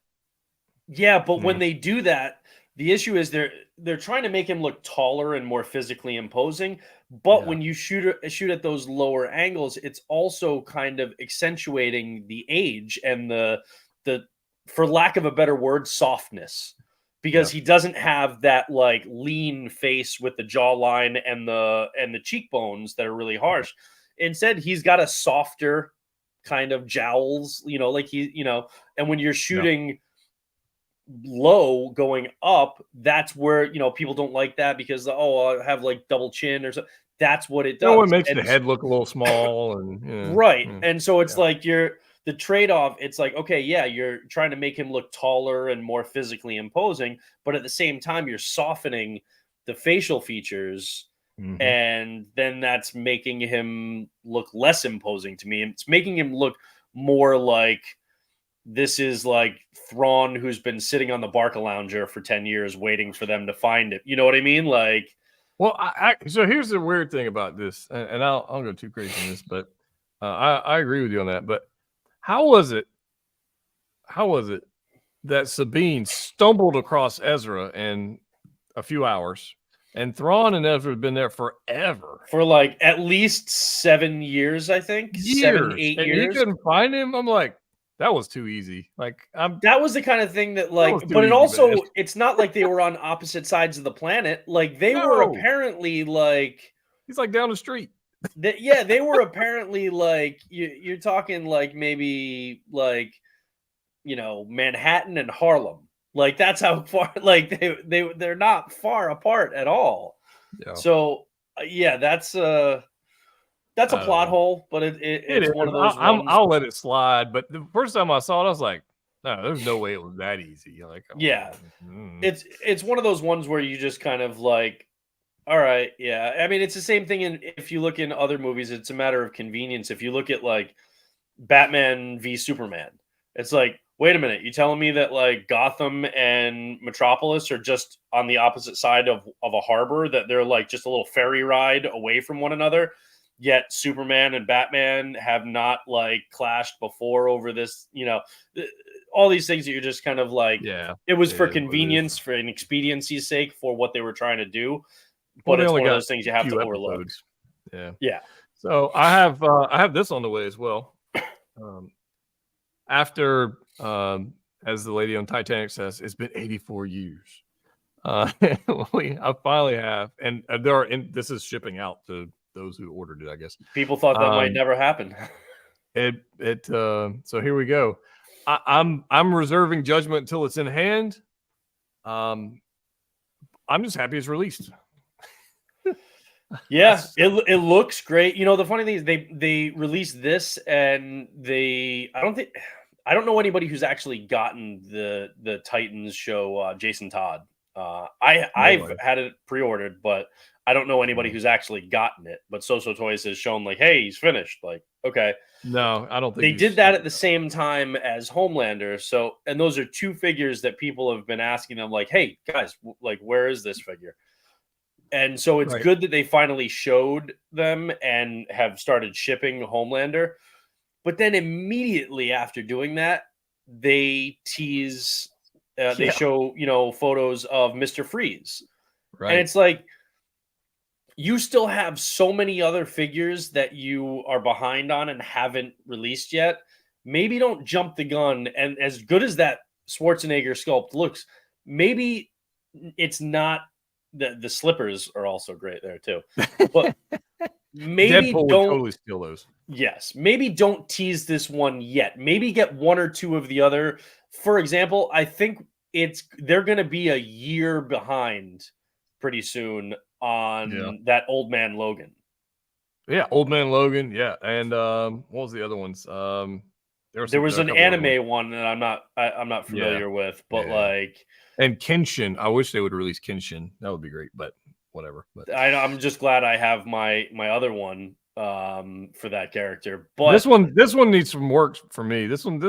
yeah, but when they do that, the issue is they're trying to make him look taller and more physically imposing. But Yeah. when you shoot at those lower angles, it's also kind of accentuating the age and the for lack of a better word, softness. Because he doesn't have that like lean face with the jawline and the cheekbones that are really harsh. Instead, he's got a softer kind of jowls, like and when you're shooting low going up, that's where people don't like that because I have like double chin or so. That's what it does. It makes the head look a little small, and right. And so it's like the trade-off. It's like, okay, yeah, you're trying to make him look taller and more physically imposing, but at the same time, you're softening the facial features, and then that's making him look less imposing to me. It's making him look more like this is like Thrawn, who's been sitting on the Barcalounger for 10 years waiting for them to find it. You know what I mean? Like, well, so here's the weird thing about this, and I'll go too crazy on this, but I agree with you on that. But how was it that Sabine stumbled across Ezra in a few hours, and Thrawn and Ezra have been there forever, for like at least 7 years, I think, 7, 8 and years. he couldn't find him? I'm like, that was too easy. Like that was the kind of thing that like, but it also, it's not like they were on opposite sides of the planet. Like they were apparently like, he's like down the street. They were apparently like, you're talking like maybe like, Manhattan and Harlem. Like that's how far, like they're not far apart at all. Yeah. So yeah, that's a plot hole, but it's one of those ones. I'll let it slide. But the first time I saw it, I was like, no, there's no way it was that easy. Like, it's one of those ones where you just kind of like, all right, yeah. I mean, it's the same thing. If you look in other movies, it's a matter of convenience. If you look at like Batman v Superman, it's like, wait a minute, you telling me that like Gotham and Metropolis are just on the opposite side of a harbor, that they're like just a little ferry ride away from one another? Yet Superman and Batman have not like clashed before over this, all these things that you're just kind of like, it was for convenience, for an expediency's sake, for what they were trying to do. But it's one of those things you have to overlook. Yeah. So I have this on the way as well. After, as the lady on Titanic says, it's been 84 years. I finally have, and this is shipping out to those who ordered it, I guess. People thought that might never happen. So here we go. I'm reserving judgment until it's in hand. I'm just happy it's released. Yeah, it looks great. The funny thing is they released this, and I don't know anybody who's actually gotten the Titans show, Jason Todd. I've had it pre-ordered, but I don't know anybody who's actually gotten it. But So Toys has shown like, hey, he's finished. Like, okay. No, I don't think they did that at the same time as Homelander. So, and those are two figures that people have been asking them, like, hey, guys, like, where is this figure? And so it's good that they finally showed them and have started shipping Homelander. But then immediately after doing that, they tease, they show, photos of Mr. Freeze. Right. And it's like, you still have so many other figures that you are behind on and haven't released yet. Maybe don't jump the gun. And as good as that Schwarzenegger sculpt looks, maybe it's not. The slippers are also great there too. But maybe Deadpool don't would totally steal those. Yes, maybe don't tease this one yet. Maybe get one or two of the other. For example, I think they're going to be a year behind pretty soon on that Old Man Logan. Yeah, Old Man Logan. Yeah, and what was the other ones? There was an anime one that I'm not familiar with, but like. And Kenshin, I wish they would release Kenshin. That would be great, but whatever. But I'm just glad I have my other one for that character. But this one needs some work for me. This one,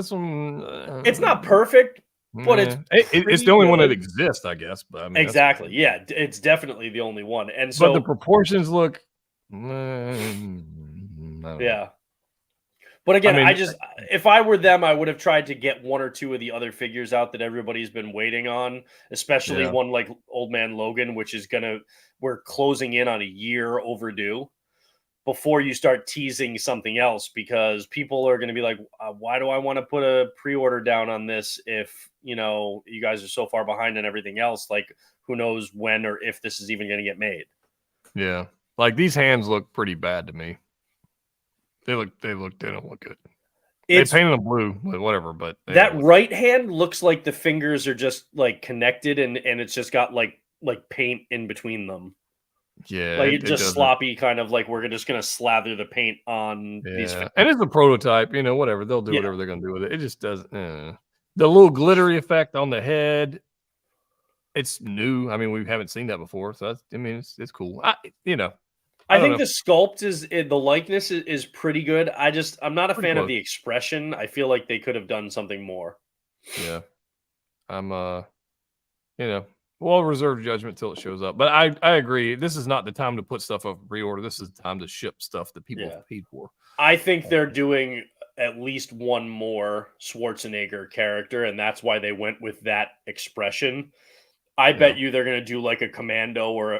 it's not perfect, but it's it's the only one that exists, I guess. But I mean, exactly, yeah, it's definitely the only one. And but the so, proportions look, I don't know. yeah. But again, I mean, if I were them, I would have tried to get one or two of the other figures out that everybody's been waiting on, especially Yeah. one like Old Man Logan, which is we're closing in on a year overdue before you start teasing something else, because people are going to be like, why do I want to put a pre-order down on this if, you guys are so far behind on everything else? Like, who knows when or if this is even going to get made. Yeah. Like, these hands look pretty bad to me. They don't look good. They painted them blue, but whatever. But that right hand looks like the fingers are just like connected, and it's just got like paint in between them. Yeah, like it just sloppy, kind of like we're just gonna slather the paint on these. And it's a prototype, whatever. They'll do whatever they're gonna do with it. It just doesn't. The little glittery effect on the head. It's new. I mean, we haven't seen that before, so it's cool. I think the sculpt the likeness is pretty good. I'm not a fan of the expression. I feel like they could have done something more. Yeah, I'm we'll reserve judgment till it shows up. But I agree. This is not the time to put stuff up for pre-order. This is the time to ship stuff that people have paid for. I think they're doing at least one more Schwarzenegger character, and that's why they went with that expression. I bet you they're going to do like a Commando or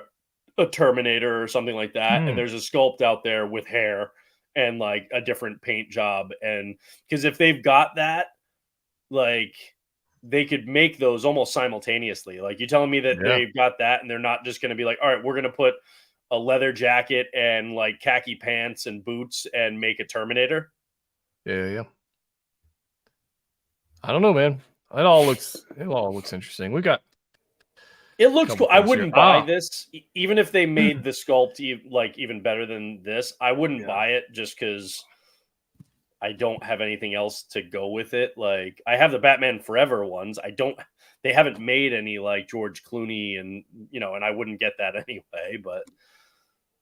a Terminator or something like that. And there's a sculpt out there with hair and like a different paint job. And because if they've got that, like, they could make those almost simultaneously. Like, you telling me that they've got that and they're not just going to be like, all right, we're going to put a leather jacket and like khaki pants and boots and make a Terminator. Yeah. I don't know, man. It all looks interesting. We got. It looks cool. I wouldn't buy this, even if they made the sculpt even better than this. I wouldn't buy it just because I don't have anything else to go with it. Like, I have the Batman Forever ones. They haven't made any like George Clooney, and and I wouldn't get that anyway. But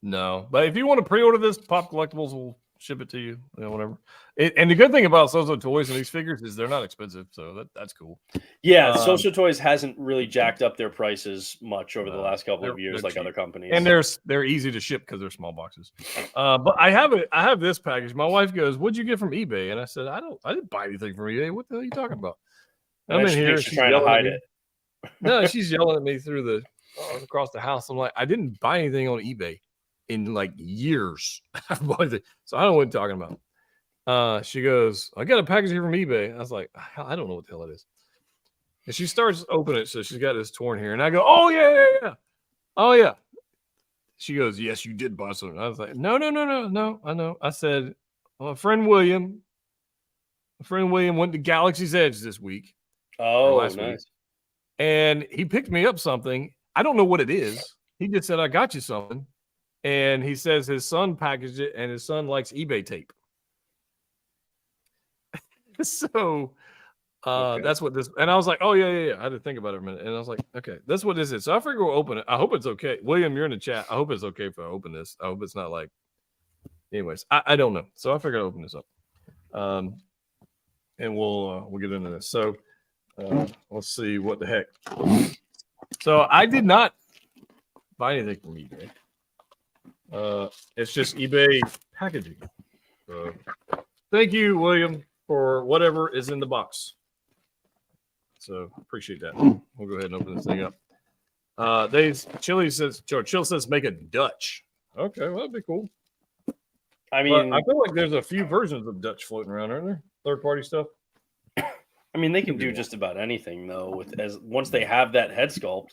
no, but if you want to pre-order this, Pop Collectibles will ship it to you, whatever. And the good thing about Soso Toys and these figures is they're not expensive, so that's cool. Yeah, Soso Toys hasn't really jacked up their prices much over the last couple of years, like cheap. Other companies. And they're easy to ship because they're small boxes. But I have this package. My wife goes, "What'd you get from eBay?" And I said, "I didn't buy anything from eBay. What the hell are you talking about?" I'm in here. She's trying to hide it. No, she's yelling at me through across the house. I'm like, I didn't buy anything on eBay in like years. So I don't know what you're talking about. She goes, I got a package here from eBay. I was like, I don't know what the hell it is. And she starts opening it. So she's got this torn here. And I go, oh, yeah. Oh, yeah. She goes, yes, you did buy something. I was like, no, I know. I said, my friend William went to Galaxy's Edge this week. Oh, last nice. Week, and he picked me up something. I don't know what it is. He just said, I got you something. And he says his son packaged it, and his son likes eBay tape. So that's what this. And I was like, oh, yeah. I had to think about it a minute. And I was like, okay, that's what this is. So I figure we'll open it. I hope it's okay. William, you're in the chat. I hope it's okay if I open this. I hope it's not like. Anyways, I don't know. So I figured I'd open this up. And we'll get into this. So let's see what the heck. So I did not buy anything from eBay. It's just eBay packaging. Thank you, William, for whatever is in the box. So appreciate that. We'll go ahead and open this thing up. Chill says make a Dutch. Okay, well, that'd be cool. I mean, but I feel like there's a few versions of Dutch floating around, aren't there? Third-party stuff. I mean, they can do just about anything though. Once they have that head sculpt,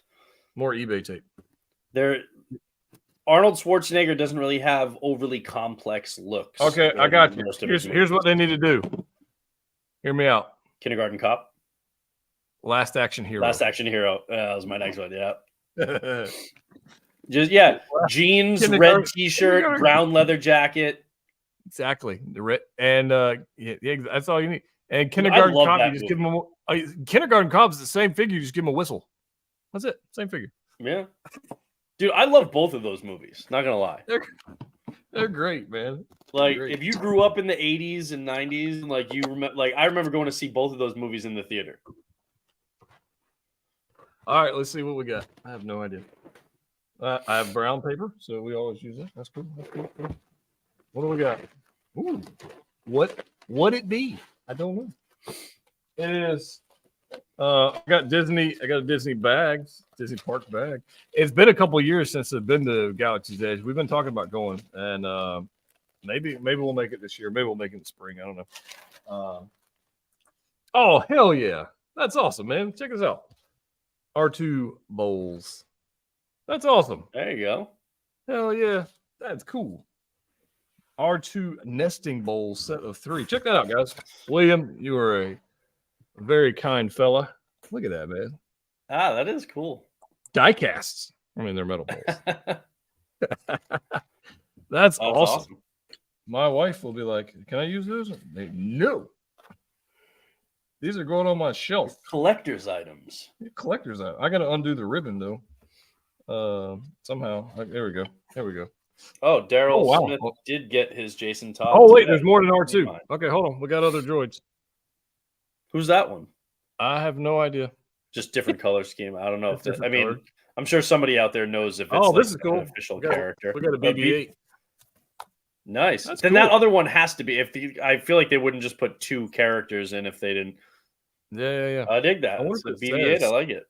more eBay tape. Arnold Schwarzenegger doesn't really have overly complex looks. Okay, I got you. Here's what they need to do. Hear me out. Kindergarten Cop. Last Action Hero. That was my next one. Yeah. Jeans, red T-shirt, brown leather jacket. Exactly. And that's all you need. And Kindergarten Cop, you just give him Kindergarten Cop's the same figure. You just give him a whistle. That's it. Same figure. Yeah. Dude, I love both of those movies. Not gonna lie. They're great, man. Like Great. if you grew up in the 80s and 90s, and like you remember, like I remember going to see both of those movies in the theater. All right, let's see what we got. I have no idea. I have brown paper, so we always use it. That's cool. Cool. What do we got? Ooh, what it be? I don't know. It is. I got Disney. I got a Disney park bag. It's been a couple of years since I've been to Galaxy's Edge. We've been talking about going, and maybe we'll make it this year. Maybe we'll make it in the spring. I don't know. Oh hell yeah, that's awesome, man! Check this out. R2 bowls. That's awesome. There you go. Hell yeah, that's cool. R2 nesting bowl set of 3. Check that out, guys. William, you are a very kind fella. Look at that, man. Ah, that is cool. Die casts. I mean, they're metal bowls. That's awesome. My wife will be like, "Can I use those?" No. These are going on my shelf. Collector's items. Collector's items. I got to undo the ribbon though. Somehow. There we go. Oh, Daryl wow. Smith did get his Jason Todd. Oh wait, there's more than R2. Okay, hold on. We got other droids. Who's that one? I have no idea. Just different color scheme. I don't know if that, I mean, color. I'm sure somebody out there knows if it's this is cool. An official character. We got a BB-8. Nice. That's then cool. that other one has to be. I feel like they wouldn't just put 2 characters in if they didn't. Yeah. I dig that. It's the BB-8. I like it.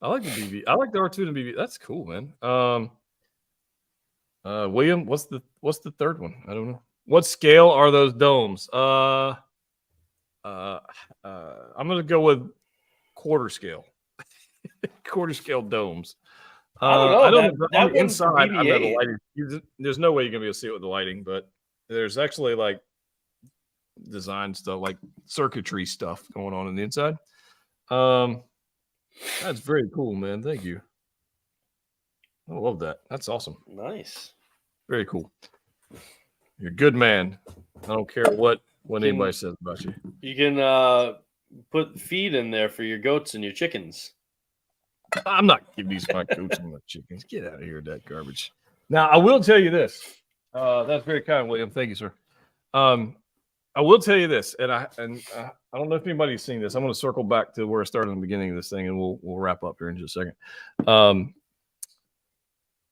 I like the BB. I like the R2 and BB. That's cool, man. William, what's the third one? I don't know. What scale are those domes? I'm gonna go with quarter scale. Quarter scale domes. I don't know. On the inside, I've got the lighting. There's no way you're gonna be able to see it with the lighting, but there's actually like design stuff, like circuitry stuff going on the inside. That's very cool, man. Thank you. I love that. That's awesome. Nice. Very cool. You're a good man. I don't care what anybody says about you. You can put feed in there for your goats and your chickens. I'm not giving these my goats and my chickens. Get out of here with that garbage. Now, I will tell you this. That's very kind, William. Thank you, sir. I will tell you this, and I don't know if anybody's seen this. I'm going to circle back to where I started in the beginning of this thing, and we'll wrap up here in just a second.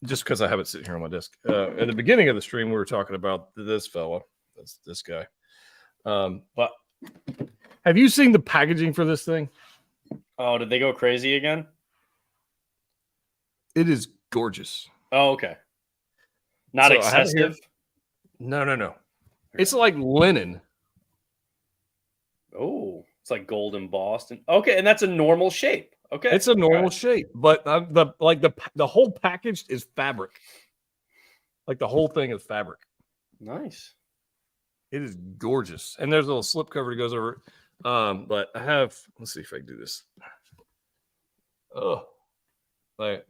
Just because I have it sitting here on my desk. At the beginning of the stream, we were talking about this fella. That's this guy. But have you seen the packaging for this thing? Oh, did they go crazy again? It is gorgeous. Oh, okay. Not excessive? No. It's like linen. Oh, it's like gold embossed. Okay, and that's a normal shape. Okay, it's a normal shape, but the whole package is fabric. Like the whole thing is fabric. Nice. It is gorgeous, and there's a little slip cover that goes over it. But I have. Let's see if I can do this. Oh, like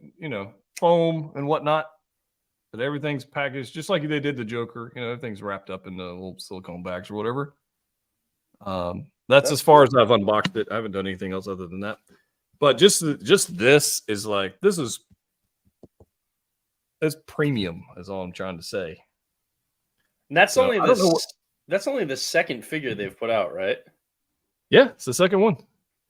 foam and whatnot. But everything's packaged just like they did the Joker. Everything's wrapped up in the little silicone bags or whatever. That's as far as I've unboxed it. I haven't done anything else other than that. But just this is like it's premium. Is all I'm trying to say. And that's only that's only the second figure they've put out, right? Yeah, it's the second one.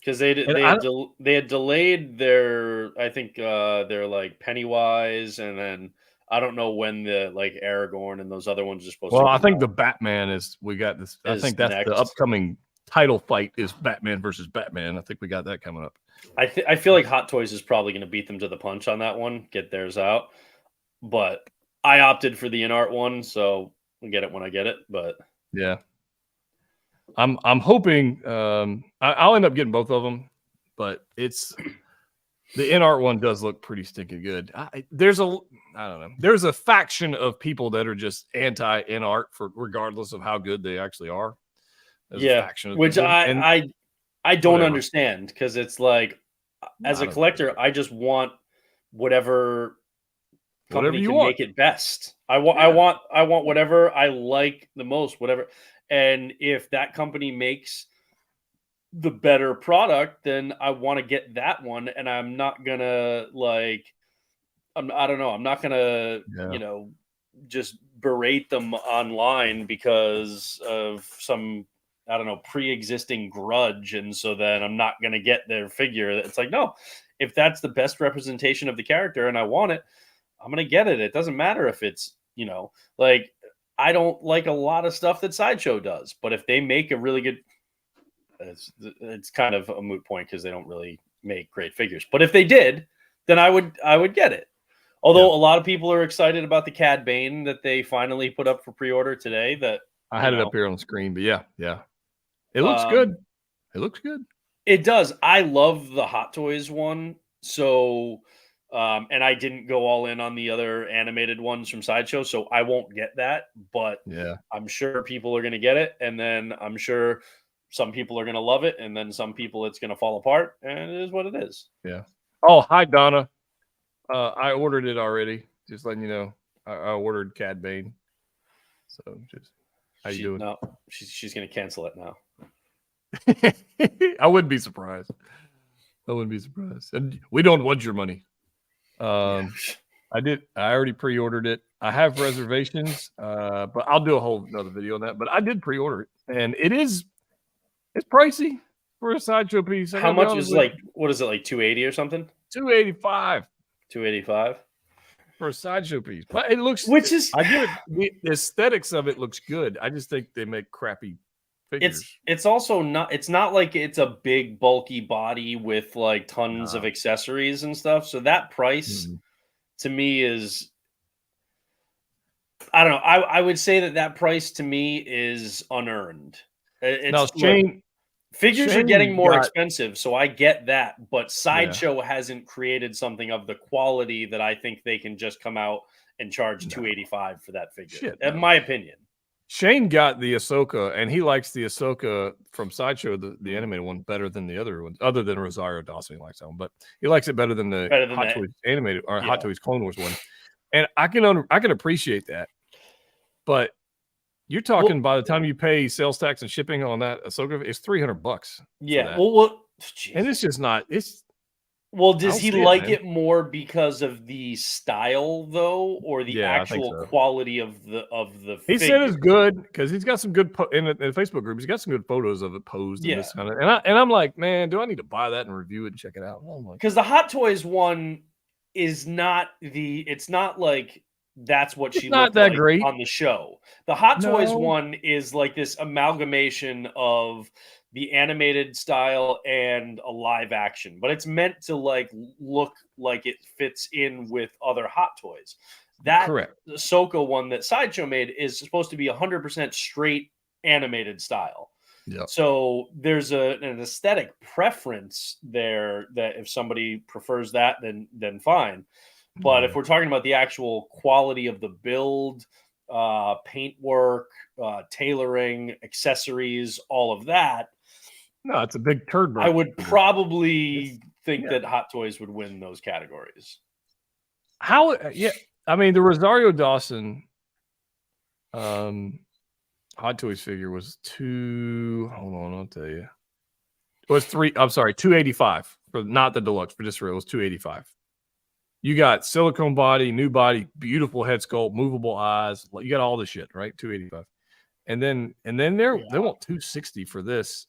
Because they had delayed their, I think their like Pennywise, and then I don't know when the like Aragorn and those other ones are supposed to. Well, I think the Batman we got this. I think that's next. The upcoming title fight is Batman versus Batman. I think we got that coming up. I feel like Hot Toys is probably going to beat them to the punch on that one, get theirs out. But I opted for the InArt one, so I'll get it when I get it. But yeah, I'm hoping I'll end up getting both of them, but it's the InArt one does look pretty stinking good. There's a faction of people that are just anti InArt for regardless of how good they actually are. Which I don't understand, because it's like, as a collector, I just want whatever company can make it best. I want whatever I like the most, whatever. And if that company makes the better product, then I want to get that one. And I'm not gonna I don't know. I'm not gonna just berate them online because of some, I don't know, pre-existing grudge, and so then I'm not going to get their figure. It's like, no, if that's the best representation of the character and I want it, I'm going to get it. It doesn't matter if it's, like, I don't like a lot of stuff that Sideshow does, but if they make a really good, it's kind of a moot point because they don't really make great figures. But if they did, then I would get it. Although a lot of people are excited about the Cad Bane that they finally put up for pre-order today. That I had it up here on the screen, but yeah, it looks good. It looks good. It does. I love the Hot Toys one. So, and I didn't go all in on the other animated ones from Sideshow, so I won't get that. But yeah, I'm sure people are going to get it, and then I'm sure some people are going to love it, and then some people it's going to fall apart, and it is what it is. Yeah. Oh, hi Donna. I ordered it already. Just letting you know, I ordered Cad Bane. So just how you doing? No, she's going to cancel it now. I wouldn't be surprised. And we don't want your money. I already pre-ordered it. I have reservations, but I'll do a whole another video on that. But I did pre-order it, and it's pricey for a Sideshow piece. How much is what is it, like 280 or something? 285. 285 for a Sideshow piece, but it looks. I get it. The aesthetics of it looks good. I just think they make crappy figures. It's also not. It's not like it's a big bulky body with like tons of accessories and stuff. So that price to me is, I don't know. I would say that price to me is unearned. Figures are getting more expensive, so I get that. But Sideshow hasn't created something of the quality that I think they can just come out and charge $285 for that figure. In my opinion, Shane got the Ahsoka, and he likes the Ahsoka from Sideshow, the animated one, better than the other ones. Other than Rosario Dawson, he likes that one, but he likes it better than the Hot Toys animated or Hot Toys Clone Wars one. And I can appreciate that, but. You're talking by the time you pay sales tax and shipping on that Ahsoka, it's $300. Yeah. And it's just not. It's. Well, does he like it more because of the style though, or the actual quality of the He said it's good because he's got some good in the Facebook group. He's got some good photos of it posed. And this kind of, and I'm like, man, do I need to buy that and review it and check it out? Because the Hot Toys one is not it's not like. That's what she looked like great on the show. The Hot Toys one is like this amalgamation of the animated style and a live action, but it's meant to like look like it fits in with other Hot Toys. That Ahsoka one that Sideshow made is supposed to be 100% straight animated style. Yeah. So there's an aesthetic preference there that if somebody prefers that, then fine. But if we're talking about the actual quality of the build, paintwork, tailoring, accessories, all of that. No, it's a big turd. I would probably think that Hot Toys would win those categories. I mean, the Rosario Dawson Hot Toys figure was hold on, I'll tell you. It was $285 for not the deluxe, for just real. It was $285. You got silicone body, new body, beautiful head sculpt, movable eyes. You got all this shit, right? $285, and then they want $260 for this.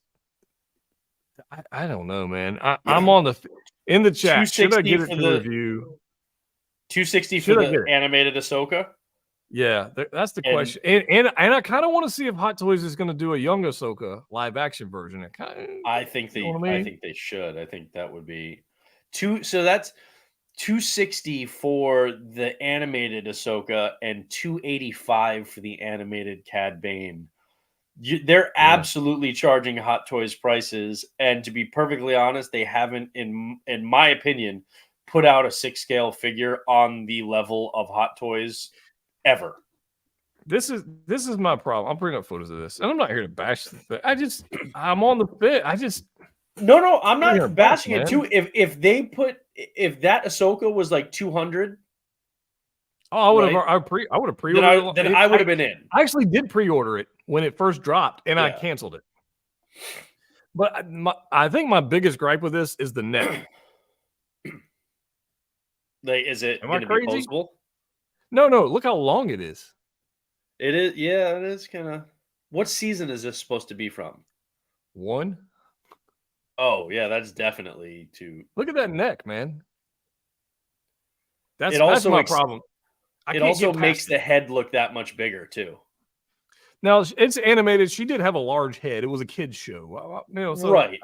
I don't know, man. I'm on in the chat. Should I get it to review? $260 for the animated Ahsoka. Yeah, that's the question. And I kind of want to see if Hot Toys is going to do a young Ahsoka live action version. I think they should. I think that would be so that's $260 for the animated Ahsoka and $285 for the animated Cad Bane. They're absolutely charging Hot Toys prices, and to be perfectly honest, they haven't, in my opinion, put out a 6-scale figure on the level of Hot Toys ever. This is my problem. I'm bringing up photos of this, and I'm not here to bash the thing. I'm on the fit. No, I'm not bashing it too. If that Ahsoka was like 200, I would have pre-ordered it. Then I would have been in. I actually did pre-order it when it first dropped, and I canceled it. But I think my biggest gripe with this is the neck. Is it going to be posable? No, look how long it is. It is, yeah, it is kind of. What season is this supposed to be from? 1. Oh, yeah, that's definitely too. Look at that neck, man. It That's also my problem. I it can't also get past makes it. the head look that much bigger too. Now it's animated. She did have a large head. It was a kids show, so Right.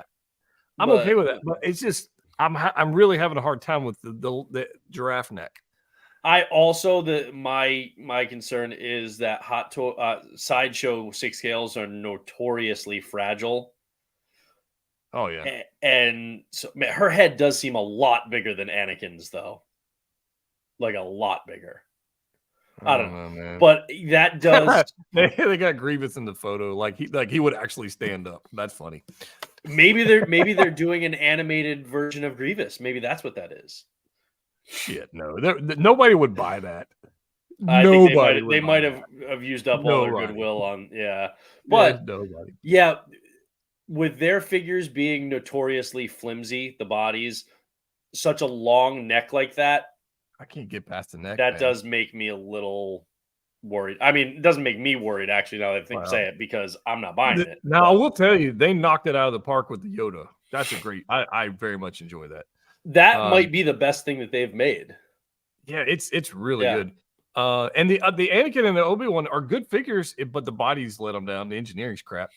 I'm okay But with that. But it's just I'm really having a hard time with the giraffe neck. I also my concern is that sideshow 6 scales are notoriously fragile. Oh yeah. And so man, her head does seem a lot bigger than Anakin's though. Like a lot bigger. I don't know. Man. But that does they got Grievous in the photo, like he would actually stand up. That's funny. maybe they're doing an animated version of Grievous. Maybe that's what that is. Shit, no, nobody would buy that. I think Nobody might have used up all their goodwill on There's But nobody. yeah, with their figures being notoriously flimsy, the bodies, such a long neck like that, I can't get past the neck. that man. does make me a little worried. I mean, it doesn't make me worried actually now that I think say it because I'm not buying it. Now I will tell you, they knocked it out of the park with the Yoda. That's a great. I very much enjoy that. That might be the best thing that they've made. Yeah, it's really good. And the Anakin and the Obi-Wan are good figures, but the bodies let them down. The engineering's crap.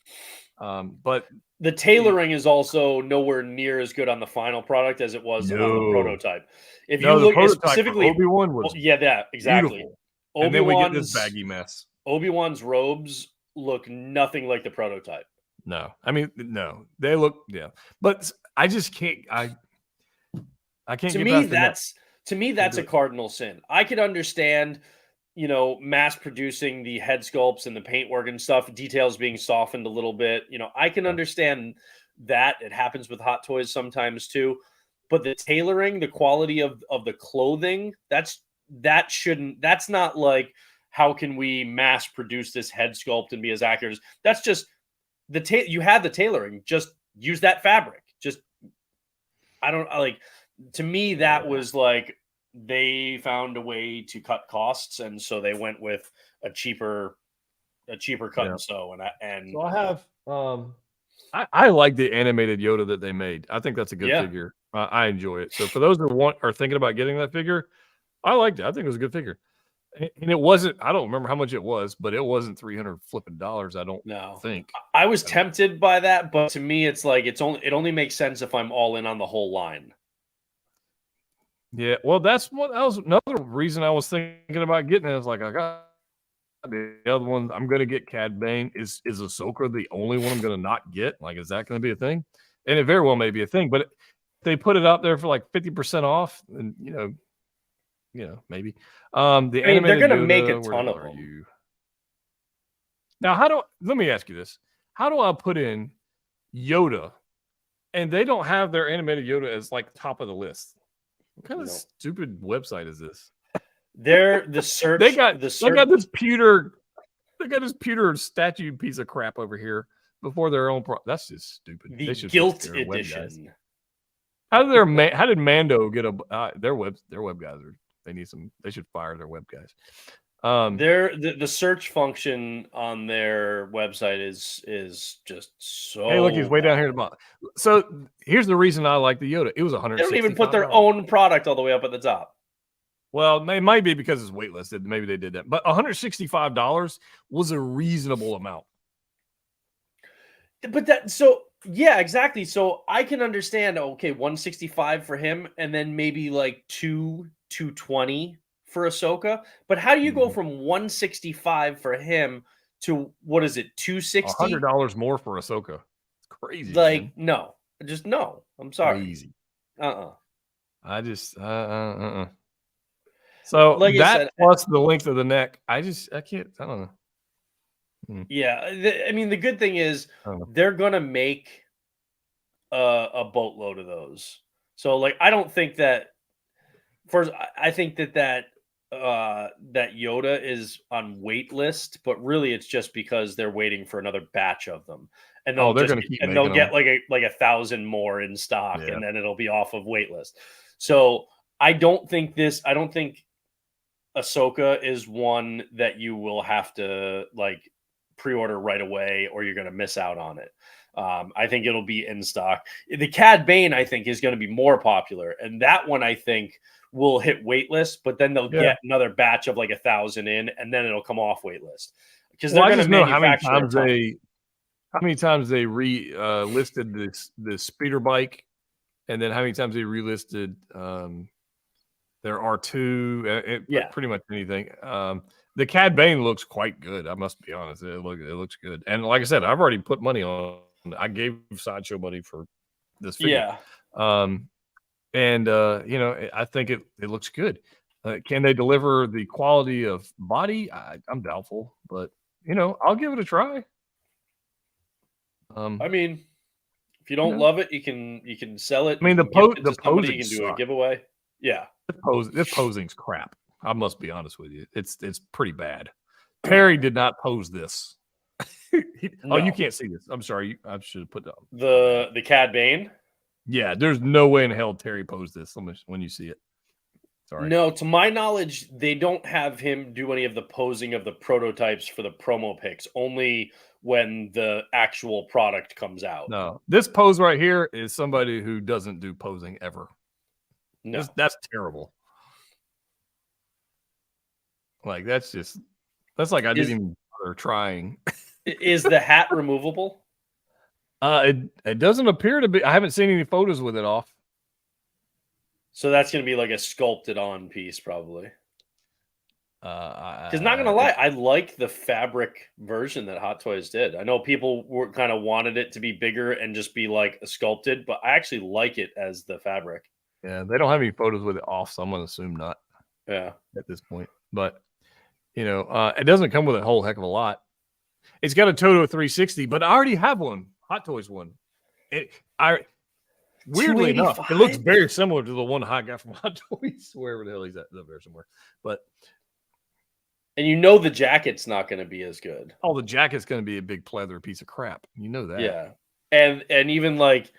But the tailoring is also nowhere near as good on the final product as it was on the prototype. If you look specifically, Obi-Wan was exactly. Beautiful. And then we get this baggy mess. Obi-Wan's robes look nothing like the prototype. No, I mean no, they look but I just can't. I can't. To me that's a cardinal sin. I could understand, mass producing the head sculpts and the paintwork and stuff, details being softened a little bit. I can understand that. It happens with Hot Toys sometimes too. But the tailoring, the quality of the clothing, that's not like, how can we mass produce this head sculpt and be as accurate as that's just you had the tailoring, just use that fabric. Just, I don't like, to me, that was like, they found a way to cut costs. And so they went with a cheaper cut and sew. And so I have, I like the animated Yoda that they made. I think that's a good figure. I enjoy it. So for those that are thinking about getting that figure, I liked it. I think it was a good figure. And it wasn't, I don't remember how much it was, but it wasn't $300 flipping. I don't think. I was tempted by that, but to me, it's like, it only makes sense if I'm all in on the whole line. Yeah. Well, that was another reason I was thinking about getting it. I was like, I got the other one. I'm going to get Cad Bane. Is Ahsoka the only one I'm going to not get? Like, is that going to be a thing? And it very well may be a thing, but they put it out there for like 50% off, and maybe. They're going to make a ton of them. You? Now, let me ask you this: how do I put in Yoda, and they don't have their animated Yoda as like top of the list? What kind of stupid website is this? They're the search. They got this pewter statue piece of crap over here before their own. That's just stupid. The Guilt Edition. How did Mando get their web guys are? They should fire their web guys. The search function on their website is just so. Hey, look, he's way down here at the bottom. So here's the reason I like the Yoda. It was $160. They don't even put their own product all the way up at the top. Well, it might be because it's waitlisted. Maybe they did that, but $165 was a reasonable amount. But exactly. So I can understand. Okay, $165 for him, and then maybe like $220 for Ahsoka. But how do you go from $165 for him to what is it, $260? $100 more for Ahsoka. It's crazy. Like, man. no. Just no. I'm sorry. Crazy. I just So like that said, plus the length of the neck, I can't. I don't know. Yeah, the good thing is they're gonna make a boatload of those. So like, I don't think that. First, I think that Yoda is on wait list, but really it's just because they're waiting for another batch of them, and they'll get like 1,000 more in stock, and then it'll be off of wait list. So I don't think Ahsoka is one that you will have to like pre-order right away, or you're going to miss out on it. I think it'll be in stock. The Cad Bane, I think, is going to be more popular, and that one I think will hit waitlist, but then they'll Yeah. get another batch of like 1,000 in, and then it'll come off waitlist because Well, they're I going to just know how many manufacture a times ton. they listed this speeder bike, and then how many times they relisted their R2, Yeah. pretty much anything. The Cad Bane looks quite good. I must be honest. It looks good. And like I said, I've already put money on. I gave Sideshow money for this figure. Yeah. And you know, I think it looks good. Can they deliver the quality of body? I'm doubtful, but you know, I'll give it a try. I mean, if you don't know. love it, you can sell it. I mean, You can gift it the to somebody. You posing can do a sucks. giveaway. Yeah. This posing's crap. I must be honest with you. It's pretty bad. Terry did not pose this. Oh, you No. can't see this. I'm sorry. I should have put that. The Cad Bane. Yeah, there's no way in hell Terry posed this when you see it. Sorry. No, to my knowledge, they don't have him do any of the posing of the prototypes for the promo pics. Only when the actual product comes out. No, this pose right here is somebody who doesn't do posing ever. No, that's terrible. Like that's like I didn't even bother trying. Is the hat removable? It doesn't appear to be. I haven't seen any photos with it off. So that's going to be like a sculpted on piece, probably. Because not gonna lie, I like the fabric version that Hot Toys did. I know people were kind of wanted it to be bigger and just be like a sculpted, but I actually like it as the fabric. Yeah, they don't have any photos with it off, so I'm gonna assume not. Yeah, at this point, but you know, it doesn't come with a whole heck of a lot. It's got a Toto 360, but I already have one. Hot Toys one. Weirdly enough, it looks very similar to the one I got from Hot Toys, wherever the hell he's at. It's up there somewhere, but. And you know the jacket's not going to be as good. Oh, the jacket's going to be a big pleather piece of crap. You know that. Yeah, and even like,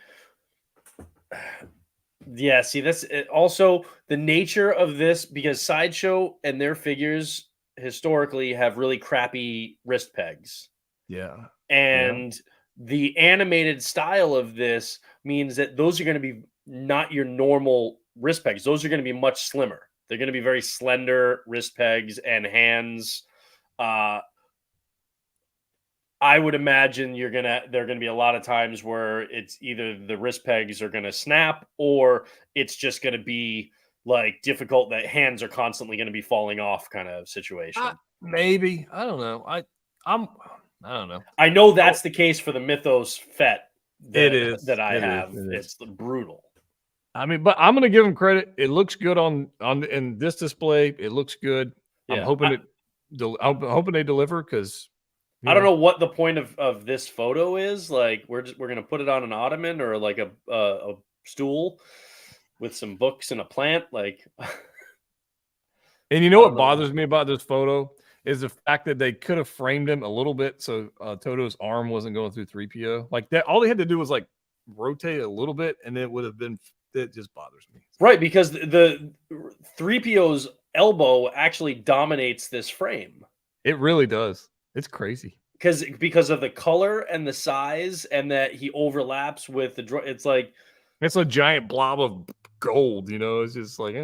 yeah. See, that's also the nature of this, because Sideshow and their figures historically have really crappy wrist pegs. Yeah, and the animated style of this means that those are going to be not your normal wrist pegs. Those are going to be much slimmer. They're going to be very slender wrist pegs and hands. I would imagine there are going to be a lot of times where it's either the wrist pegs are going to snap, or it's just going to be like difficult that hands are constantly going to be falling off kind of situation. Maybe. I don't know. I don't know. I know that's the case for the Mythos Fett. It is that I have. It's brutal. I mean, but I'm going to give them credit. It looks good in this display. It looks good. Yeah, I'm hoping I'm hoping they deliver, because I don't know what the point of this photo is. Like, we're going to put it on an ottoman or like a stool with some books and a plant. Like, and you know what bothers me about this photo is the fact that they could have framed him a little bit so Toto's arm wasn't going through 3PO. Like that, all they had to do was like rotate a little bit, and it would have been. It just bothers me. Right, because the 3PO's elbow actually dominates this frame. It really does. It's crazy. Because of the color and the size, and that he overlaps with the. It's like it's a giant blob of gold. You know, it's just like.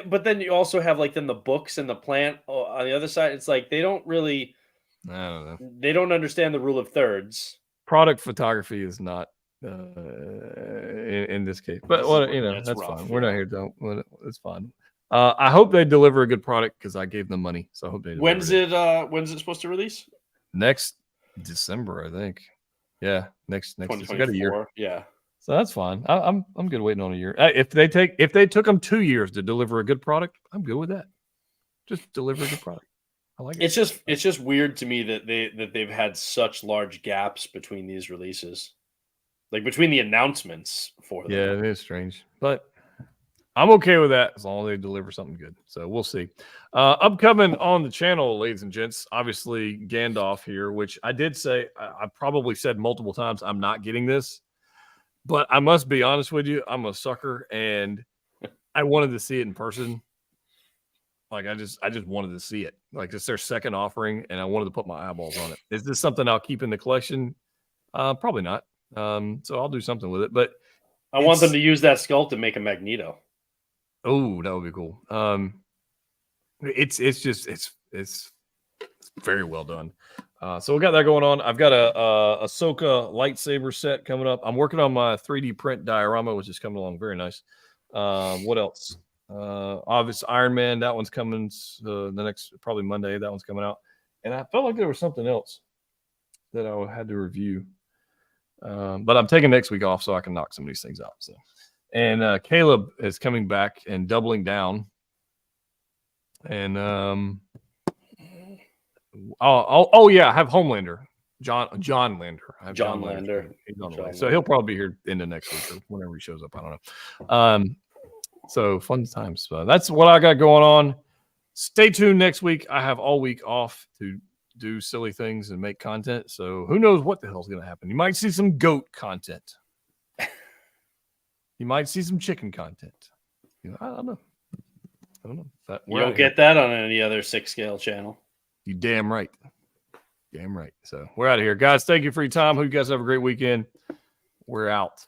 But then you also have like then the books and the plant on the other side. It's like they don't really. I don't know. They don't understand the rule of thirds. Product photography is not. In this case, but what you know, that's rough, fine. We're not here to. It's fine. I hope they deliver a good product, because I gave them money, so I hope they. When's it supposed to release? Next December, I think. Yeah, next. We got a year. Yeah, so that's fine. I'm good waiting on a year. If they took them 2 years to deliver a good product, I'm good with that. Just deliver a good product. I like it. It's just weird to me that they've had such large gaps between these releases. Like between the announcements for them. Yeah, it is strange, but I'm okay with that as long as they deliver something good. So we'll see. Upcoming on the channel, ladies and gents, obviously Gandalf here, which I did say, I probably said multiple times, I'm not getting this, but I must be honest with you, I'm a sucker, and I wanted to see it in person. Like I just wanted to see it. Like it's their second offering, and I wanted to put my eyeballs on it. Is this something I'll keep in the collection? Probably not. So I'll do something with it. But I want them to use that skull to make a Magneto. Oh, that would be cool. It's very well done. So we got that going on. I've got a Ahsoka lightsaber set coming up. I'm working on my 3D print diorama, which is coming along very nice. What else? Obviously Iron Man, that one's coming the next probably Monday. That one's coming out. And I felt like there was something else that I had to review. But I'm taking next week off so I can knock some of these things out. So, and Caleb is coming back and doubling down. And oh yeah, I have Homelander, John Lander. I have John Lander. He's on the way, so he'll probably be here into next week or whenever he shows up. I don't know. So fun times. That's what I got going on. Stay tuned next week. I have all week off to do silly things and make content. So who knows what the hell's going to happen? You might see some goat content. You might see some chicken content. I don't know. You don't get that on any other 6-scale channel. You damn right. Damn right. So we're out of here. Guys, thank you for your time. Hope you guys have a great weekend. We're out.